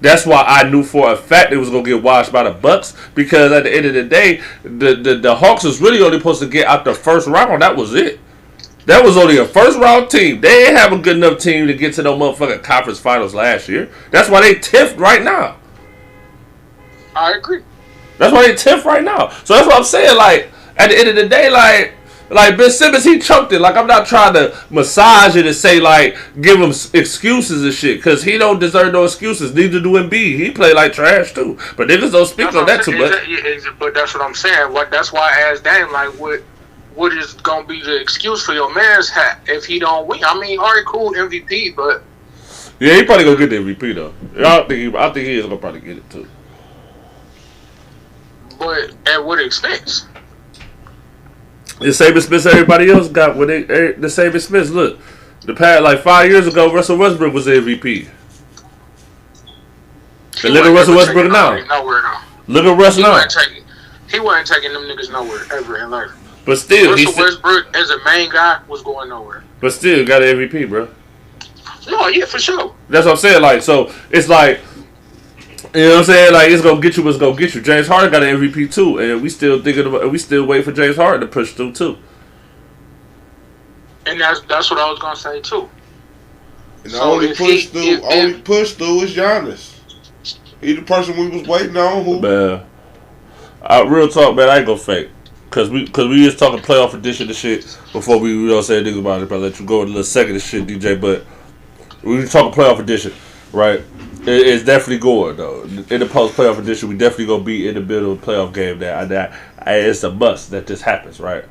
That's why I knew for a fact they was going to get washed by the Bucks. Because at the end of the day, the Hawks was really only supposed to get out the first round. That was it. That was only a first round team. They ain't have a good enough team to get to no motherfucking conference finals last year. That's why they 10th right now. I agree. That's why they 10th right now. So that's what I'm saying. Like, at the end of the day, like Ben Simmons, he chunked it. Like, I'm not trying to massage it and say, like, give him excuses and shit. Because he don't deserve no excuses. Neither do Embiid. He play like trash, too. But niggas don't speak on that too much. But that's what I'm saying. That's why I asked Dame, like, what is going to be the excuse for your man's hat if he don't win? I mean, all right, cool, MVP, but... Yeah, he probably going to get the MVP, though. I think he is going to probably get it, too. But at what expense? The same expense everybody else got when the same expense. Look, the past like 5 years ago, Russell Westbrook was the MVP. And look at Russell Westbrook now. Nowhere now. Look at Russ now. He wasn't taking them niggas nowhere ever in life. But still, Russell Westbrook as a main guy was going nowhere. But still, got an MVP, bro. No, yeah, for sure. That's what I'm saying. Like, so it's like. You know what I'm saying? Like, it's gonna get you what's gonna get you. James Harden got an MVP too, and we still wait for James Harden to push through too. And that's what I was gonna say too. And the only push through is Giannis. He the person we was waiting on. Who? Man, real talk, man. I ain't gonna fake, cause we just talking playoff edition and shit before we say anything about it. But I let you go in a little second and shit, DJ. But we talking playoff edition, right? It's definitely going though. In the post-playoff edition, we definitely gonna be in the middle of the playoff game. That it's a must that this happens, right?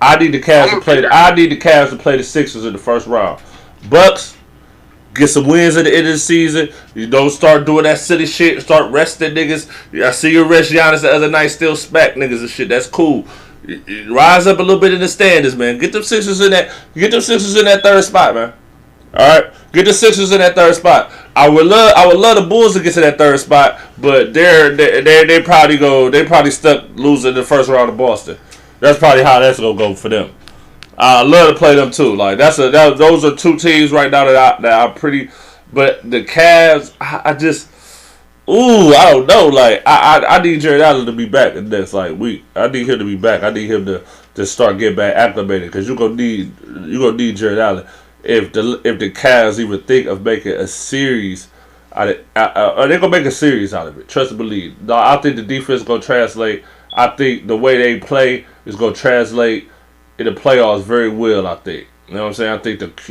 I need the Cavs to play the Sixers in the first round. Bucks get some wins at the end of the season. You don't start doing that silly shit. Start resting niggas. I see you rest Giannis the other night, still smack niggas and shit. That's cool. Rise up a little bit in the standings, man. Get them Sixers in that third spot, man. All right, get the Sixers in that third spot. I would love the Bulls to get to that third spot, but they probably stuck losing the first round of Boston. That's probably how that's gonna go for them. I love to play them too. Like those are two teams right now that are pretty. But the Cavs, I don't know. Like I need Jared Allen to be back in the next week. I need him to be back. I need him to start getting back acclimated because you're gonna need Jared Allen. If the Cavs even think of making a series, they're gonna make a series out of it. Trust and believe. No, I think the defense is gonna translate. I think the way they play is gonna translate in the playoffs very well. I think. You know what I'm saying?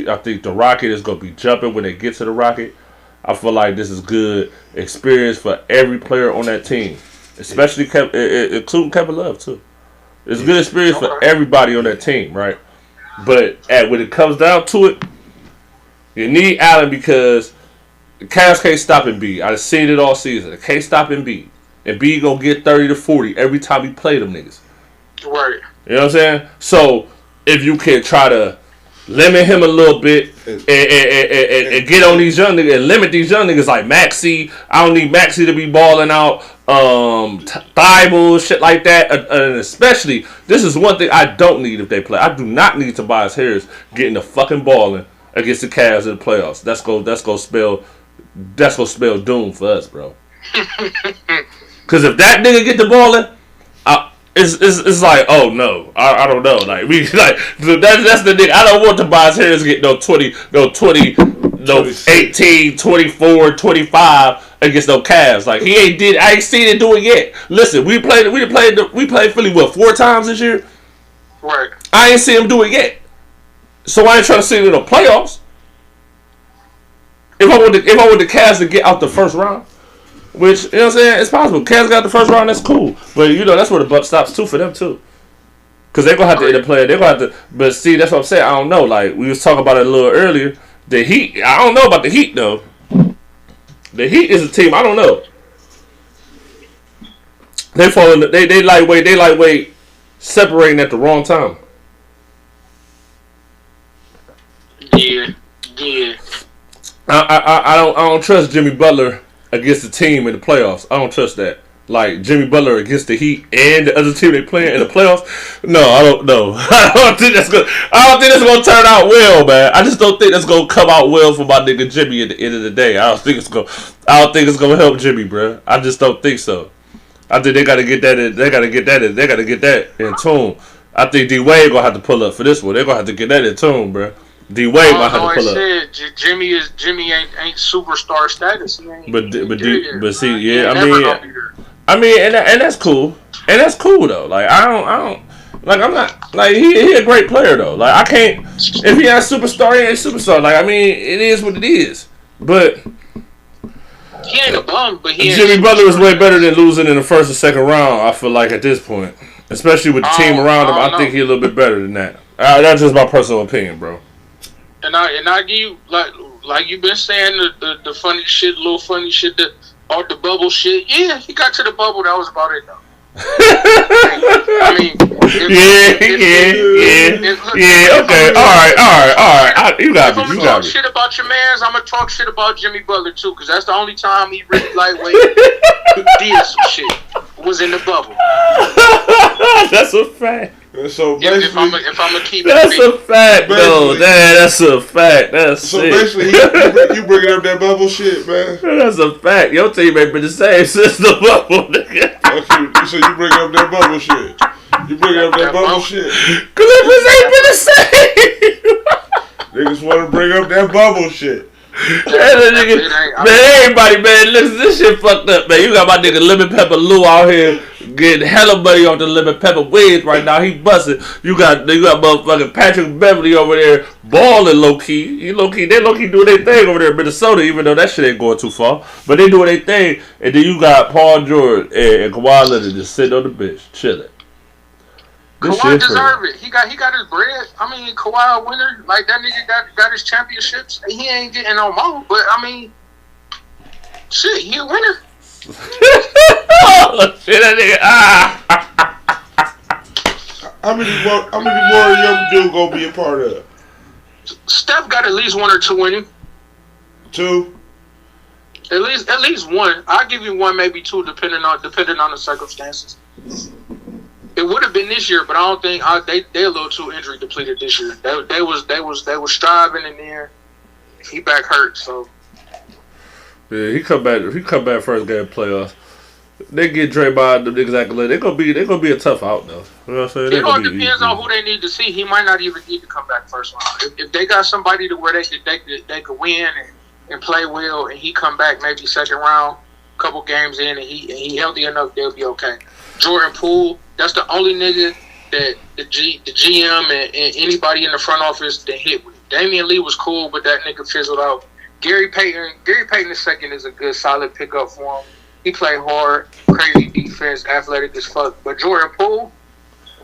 I think the Rocket is gonna be jumping when they get to the Rocket. I feel like this is good experience for every player on that team, especially including Kevin Love too. It's good experience for everybody on that team, right? But when it comes down to it, you need Allen because the Cavs can't stop Embiid. I've seen it all season. They can't stop Embiid. Embiid gonna get 30 to 40 every time he play them niggas. Right. You know what I'm saying? So if you can try to limit him a little bit and get on these young niggas and limit these young niggas like Maxey. I don't need Maxey to be balling out. Thibault, shit like that. And especially, this is one thing I don't need if they play. I do not need Tobias Harris getting the fucking balling against the Cavs in the playoffs. That's gonna spell doom for us, bro. Because if that nigga get the balling, it's like, oh no, I don't know. Like that's the nigga. I don't want Tobias Harris to get no 18, 24, 25 against no Cavs. Like I ain't seen it do it yet. Listen, we played Philly 4 times this year. Right. I ain't seen him do it yet. So I ain't trying to see it in the playoffs. If I want the Cavs to get out the first round. Which, you know what I'm saying? It's possible. Cavs got the first round, that's cool. But, that's where the buck stops, too, for them, too. Because they're going to have to end up playing. They're going to have to... But, see, that's what I'm saying. I don't know. Like, we was talking about it a little earlier. The Heat... I don't know about the Heat, though. The Heat is a team. I don't know. They falling... They lightweight separating at the wrong time. Yeah. I don't trust Jimmy Butler against the team in the playoffs. I don't trust that. Like Jimmy Butler against the Heat and the other team they playing in the playoffs. No, I don't know. I don't think that's gonna turn out well, man. I just don't think that's gonna come out well for my nigga Jimmy at the end of the day. I don't think it's gonna help Jimmy, bro. I just don't think so. I think they gotta get that in tune. I think D Wade gonna have to pull up for this one. They're gonna have to get that in tune, bro. D Wade might have to pull up. Jimmy ain't superstar status. But see, yeah, I mean, and that's cool, though. Like I'm not like he a great player though. Like I can't if he ain't superstar, he ain't superstar. Like I mean, it is what it is. But he ain't a bum. But Jimmy Butler is way better than losing in the first or second round. I feel like at this point, especially with the team around him, I think he's a little bit better than that. That's just my personal opinion, bro. And I give you like you've been saying the funny shit, little funny shit, all the bubble shit. Yeah, he got to the bubble. That was about it though. I mean, okay, all right. You got me. If I'm gonna talk shit about your mans, I'm gonna talk shit about Jimmy Butler too, because that's the only time he really lightweight did some shit was in the bubble. That's a fact. So if I'm gonna keep that's it a fact, though. That's a fact. That's so sick. basically, you bringing up that bubble shit, man. That's a fact. Your team ain't been the same since the bubble, nigga. Okay, so you bring up that bubble shit. You bring up that bubble shit. Clippers ain't been the same. Niggas want to bring up that bubble shit. Everybody, man, listen, this shit fucked up, man. You got my nigga Lemon Pepper Lou out here getting hella money off the Lemon Pepper wigs right now. He busting. You got motherfucking Patrick Beverly over there balling low key. They low key doing their thing over there in Minnesota, even though that shit ain't going too far. But they doing their thing, and then you got Paul George and Kawhi Leonard just sitting on the bench chilling. Kawhi deserve it. He got his bread. I mean, Kawhi a winner. Like that nigga got his championships. He ain't getting no more. But I mean, shit, he a winner. Oh shit, that nigga. How many more young dude gonna be a part of? Steph got at least one or two in him. Two. At least one. I'll give you one, maybe two, depending on the circumstances. It would have been this year, but I don't think they're a little too injury depleted this year. They was striving in there. He back hurt, so Yeah, he come back first game of playoffs. They get Draymond the niggas accolade. They gonna be a tough out though. You know what I'm saying? it all depends on who they need to see. He might not even need to come back first round. If they got somebody to where they could win and play well, and he come back maybe second round, couple games in, and he healthy enough, they'll be okay. Jordan Poole, that's the only nigga that the GM and anybody in the front office that hit with. Damian Lee was cool, but that nigga fizzled out. Gary Payton II is a good solid pickup for him. He played hard, crazy defense, athletic as fuck. But Jordan Poole,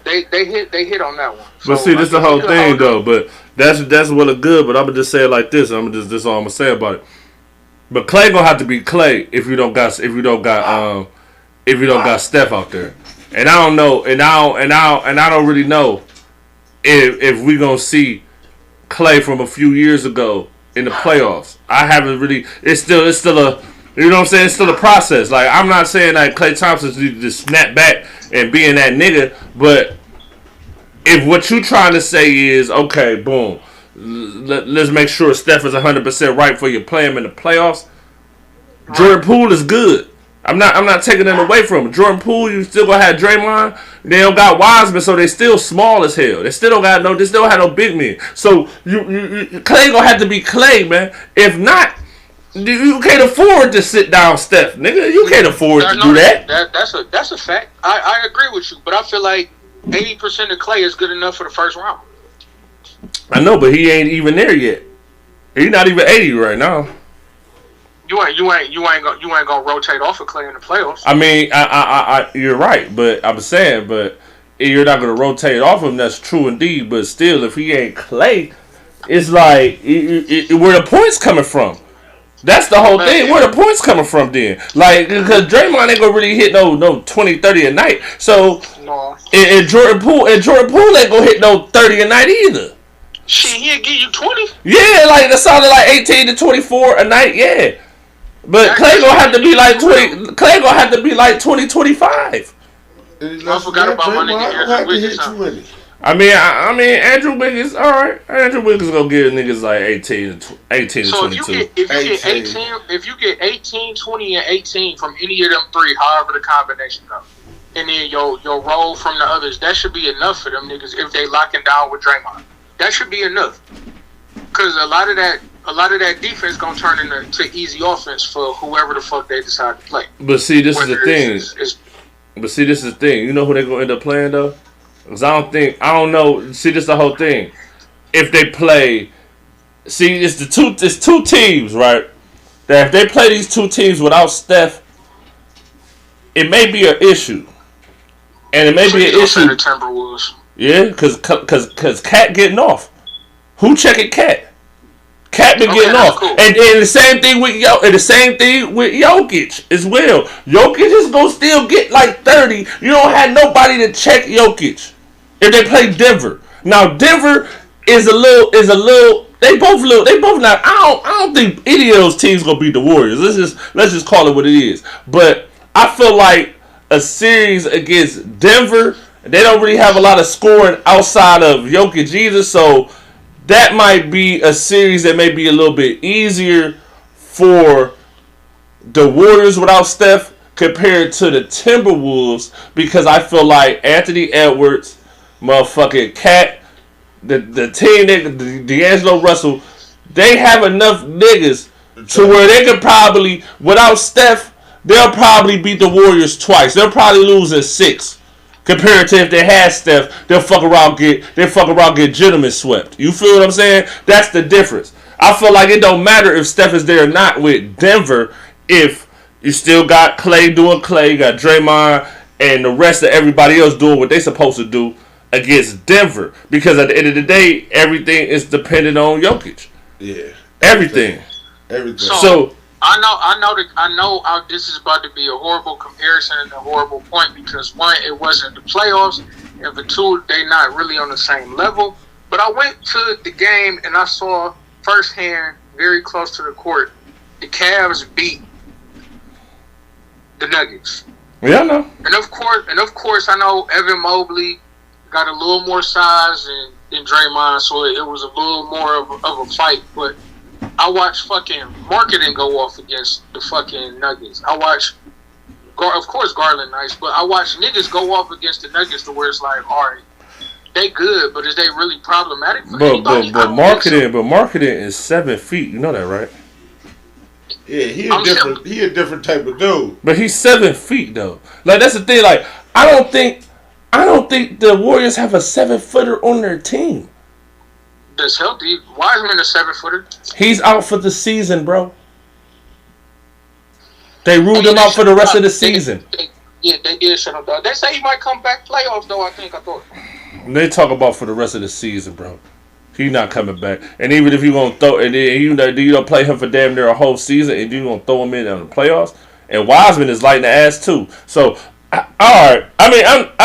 they hit on that one. But see, this is the whole thing though. But that's what look good. But I'm gonna just say it like this. This is all I'm gonna say about it. But Clay gonna have to be Clay if you don't got Steph out there. And I don't know. And I don't really know if we gonna see Clay from a few years ago in the playoffs. I haven't really. It's still a. You know what I'm saying? It's still a process. Like, I'm not saying that Klay Thompson needs to just snap back and being that nigga, but if what you trying to say is, okay, boom, let's make sure Steph is 100% right for you play him in the playoffs. Jordan Poole is good. I'm not taking it away from him. Jordan Poole, you still gonna have Draymond. They don't got Wiseman, so they still small as hell. They still have no big men. So you Klay gonna have to be Klay, man. If not, you can't afford to sit down, Steph, nigga. You can't afford to do that. That's a fact. I agree with you, but I feel like 80% of Klay is good enough for the first round. I know, but he ain't even there yet. He's not even 80 right now. You ain't gonna rotate off of Klay in the playoffs. I mean, you're right, but I'm saying, but you're not gonna rotate off him. That's true indeed. But still, if he ain't Klay, it's like where the points coming from. That's the whole thing. Where the points coming from then? Like, because Draymond ain't gonna really hit no 20, 30 a night. So, and Jordan Poole ain't gonna hit no 30 a night either. Shit, he'll give you 20. Yeah, like that sounded like 18 to 24 a night. Yeah, but Klay gonna have to be like 20. Klay gonna have to be like 20, 25. I forgot about my nigga Andrew Wiggins. I mean, Andrew Wiggins, all right. Andrew Wiggins gonna give niggas like 18 to 22. So if you get 18, 20, and 18 from any of them three, however the combination goes, and then your roll from the others, that should be enough for them niggas if they locking down with Draymond. That should be enough, because a lot of that defense gonna turn into easy offense for whoever the fuck they decide to play. But see, this is the thing. You know who they gonna end up playing though? Because I don't know. See, this is the whole thing. If they play, see, it's two teams, right? That if they play these two teams without Steph, it may be an issue, and it may be an issue. The Timberwolves. Yeah, because Cat getting off. Who checking Cat? Cat been getting off, cool. and the same thing with Jokic as well. Jokic is gonna still get like 30. You don't have nobody to check Jokic if they play Denver. Now Denver is a little. They both not. I don't think any of those teams gonna beat the Warriors. Let's just call it what it is. But I feel like a series against Denver, they don't really have a lot of scoring outside of Jokic either. So that might be a series that may be a little bit easier for the Warriors without Steph compared to the Timberwolves, because I feel like Anthony Edwards, motherfucking Cat, the team, D'Angelo Russell, they have enough niggas to where they could probably, without Steph, they'll probably beat the Warriors twice. They'll probably lose in 6. Compared to if they had Steph, they'll fuck around get gentlemen swept. You feel what I'm saying? That's the difference. I feel like it don't matter if Steph is there or not with Denver if you still got Klay doing Klay, you got Draymond, and the rest of everybody else doing what they supposed to do against Denver. Because at the end of the day, everything is dependent on Jokic. Yeah. Everything. So I know this is about to be a horrible comparison and a horrible point, because one, it wasn't the playoffs, and for two, they not really on the same level. But I went to the game and I saw firsthand, very close to the court, the Cavs beat the Nuggets. Yeah, I know. And of course, I know Evan Mobley got a little more size than Draymond, so it was a little more of a fight. But I watched fucking marketing go off against the fucking Nuggets. I watched, of course, Garland nice, but I watched niggas go off against the Nuggets to where it's like, all right, they good, but is they really problematic for anybody? But marketing is 7 feet. You know that, right? Yeah, he a different type of dude. But he's 7 feet though. Like that's the thing. Like I don't think the Warriors have a 7-footer on their team. That's healthy. Wiseman a 7-footer. He's out for the season, bro. They ruled him out for the rest of the season. They did shut him down. They say he might come back playoffs though. I thought. They talk about for the rest of the season, bro. He's not coming back. And even if you gonna throw and you don't play him for damn near a whole season, and you gonna throw him in on the playoffs, and Wiseman is lighting the ass too. So, all right. I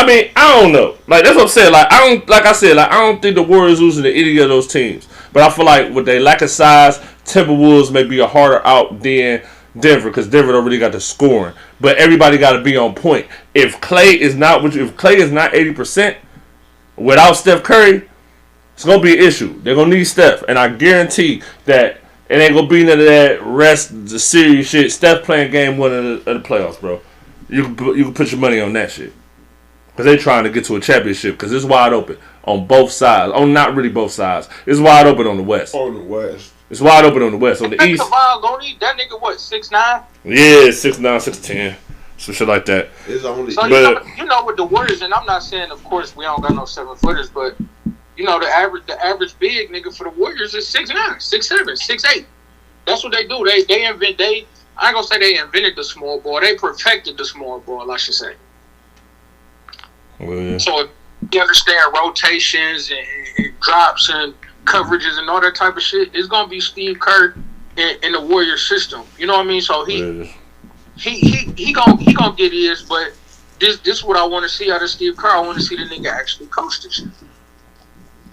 mean, I don't know. Like that's what I'm saying. Like I don't think the Warriors losing to any of those teams. But I feel like with their lack of size, Timberwolves may be a harder out than Denver because Denver already got the scoring. But everybody got to be on point. If Clay is not 80%. Without Steph Curry, it's going to be an issue. They're going to need Steph. And I guarantee that it ain't going to be none of that rest, the series shit. Steph playing game one of the playoffs, bro. You can put your money on that shit. Because they trying to get to a championship. Because it's wide open on both sides. Oh, not really both sides. It's wide open on the West. On the West. It's wide open on the West. On the East. That nigga, what, 6'9"? Yeah, 6'9", 6'10". Some shit like that. It's only. So you know with the Warriors, and I'm not saying, of course, we don't got no 7-footers, but you know the average big nigga for the Warriors is 6'9", 6'7", 6'8". That's what they do. I ain't gonna say they invented the small ball. They perfected the small ball, I should say. Well, yeah. So if you understand rotations and drops and coverages and all that type of shit, it's gonna be Steve Kerr in the Warriors system. You know what I mean? So he gonna get his, but this is what I want to see out of Steve Kerr. I want to see the nigga actually coach this shit.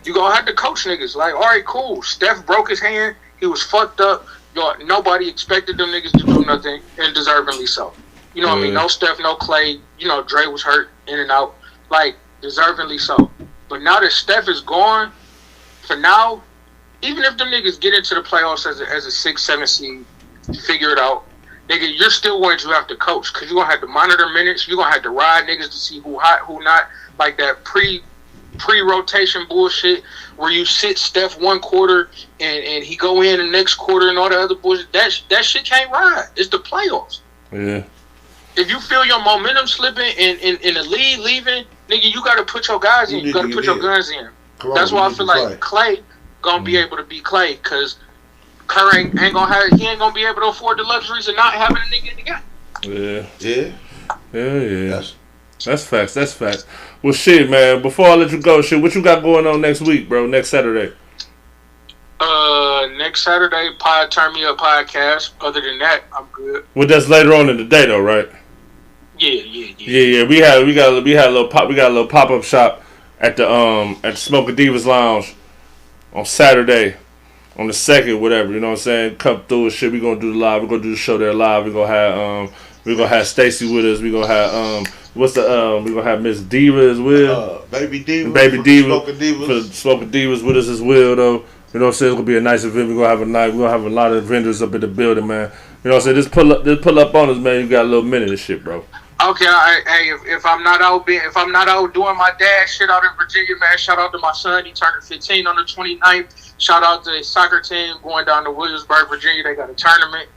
You gonna have to coach niggas. Like, all right, cool. Steph broke his hand. He was fucked up. Nobody expected them niggas to do nothing, and deservingly so. You know what I mean? No Steph, no Clay. You know, Dre was hurt in and out. Like, deservingly so. But now that Steph is gone, for now, even if them niggas get into the playoffs as a 6-7 seed, figure it out. Nigga, you're still going to have to coach because you're going to have to monitor minutes. You're going to have to ride niggas to see who hot, who not. Like that pre-rotation bullshit where you sit Steph one quarter and he go in the next quarter and all the other bullshit. That shit can't ride. It's the playoffs. Yeah. If you feel your momentum slipping and the lead leaving, nigga, you got to put your guys in. You got to put your guns in. That's why I feel like Clay going to be able to be Clay because Curry ain't gonna be able to afford the luxuries of not having a nigga in the game. Yeah. That's facts. Well, shit, man. Before I let you go, shit, what you got going on next week, bro? Next Saturday. Next Saturday, Turn Me Up podcast. Other than that, I'm good. Well, that's later on in the day, though, right? Yeah. We got a little pop up shop at the Smoke Divas Lounge on Saturday. On the 2nd, whatever, you know what I'm saying? Come through and shit. We're gonna do the live. We're gonna do the show there live. We're gonna have Stacy with us. We're gonna have we're gonna have Miss Diva as well. Baby Diva. For the Smoking Divas with us as well, though. You know what I'm saying? It's gonna be a nice event. We're gonna have a lot of vendors up in the building, man. You know what I'm saying? Just pull up on us, man. You got a little minute of shit, bro. Okay, if I'm not out doing my dad shit out in Virginia, man, shout out to my son. He turned 15 on the 29th. Shout out to the soccer team going down to Williamsburg, Virginia. They got a tournament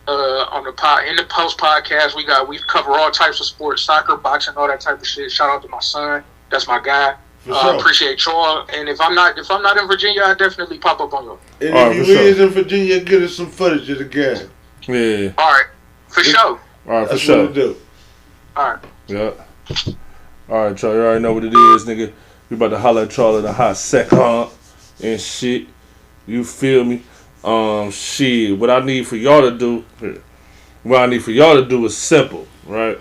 on the NdaPostPodcast. We cover all types of sports, soccer, boxing, all that type of shit. Shout out to my son. That's my guy. Sure. Appreciate y'all. And if I'm not in Virginia, I definitely pop up on y'all. And if you is in Virginia, get us some footage of the game. Yeah. All right, for sure. All right, for That's sure. what we do. All right. Yeah. All right, y'all. You already know what it is, nigga. We about to holler at y'all in a hot second and shit. You feel me? Shit. What I need for y'all to do is simple, right?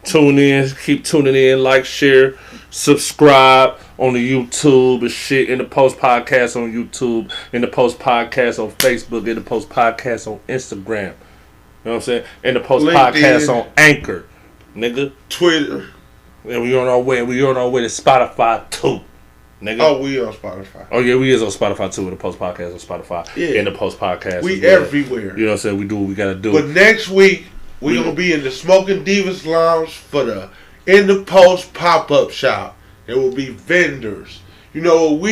Tune in, keep tuning in, like, share, subscribe, on the YouTube and shit. In the Post Podcast on YouTube. In the Post Podcast on Facebook. In the Post Podcast on Instagram. You know what I'm saying? In the Post Podcast on Anchor. Nigga. Twitter. And we on our way. We on our way to Spotify too. Nigga. Oh, we on Spotify. Oh yeah, we is on Spotify too. In the Post Podcast on Spotify. Yeah. In the Post Podcast. We everywhere. You know what I'm saying? We do what we gotta do. But next week we gonna be in the Smoking Divas Lounge for the In the Post pop-up shop. There will be vendors. You know, we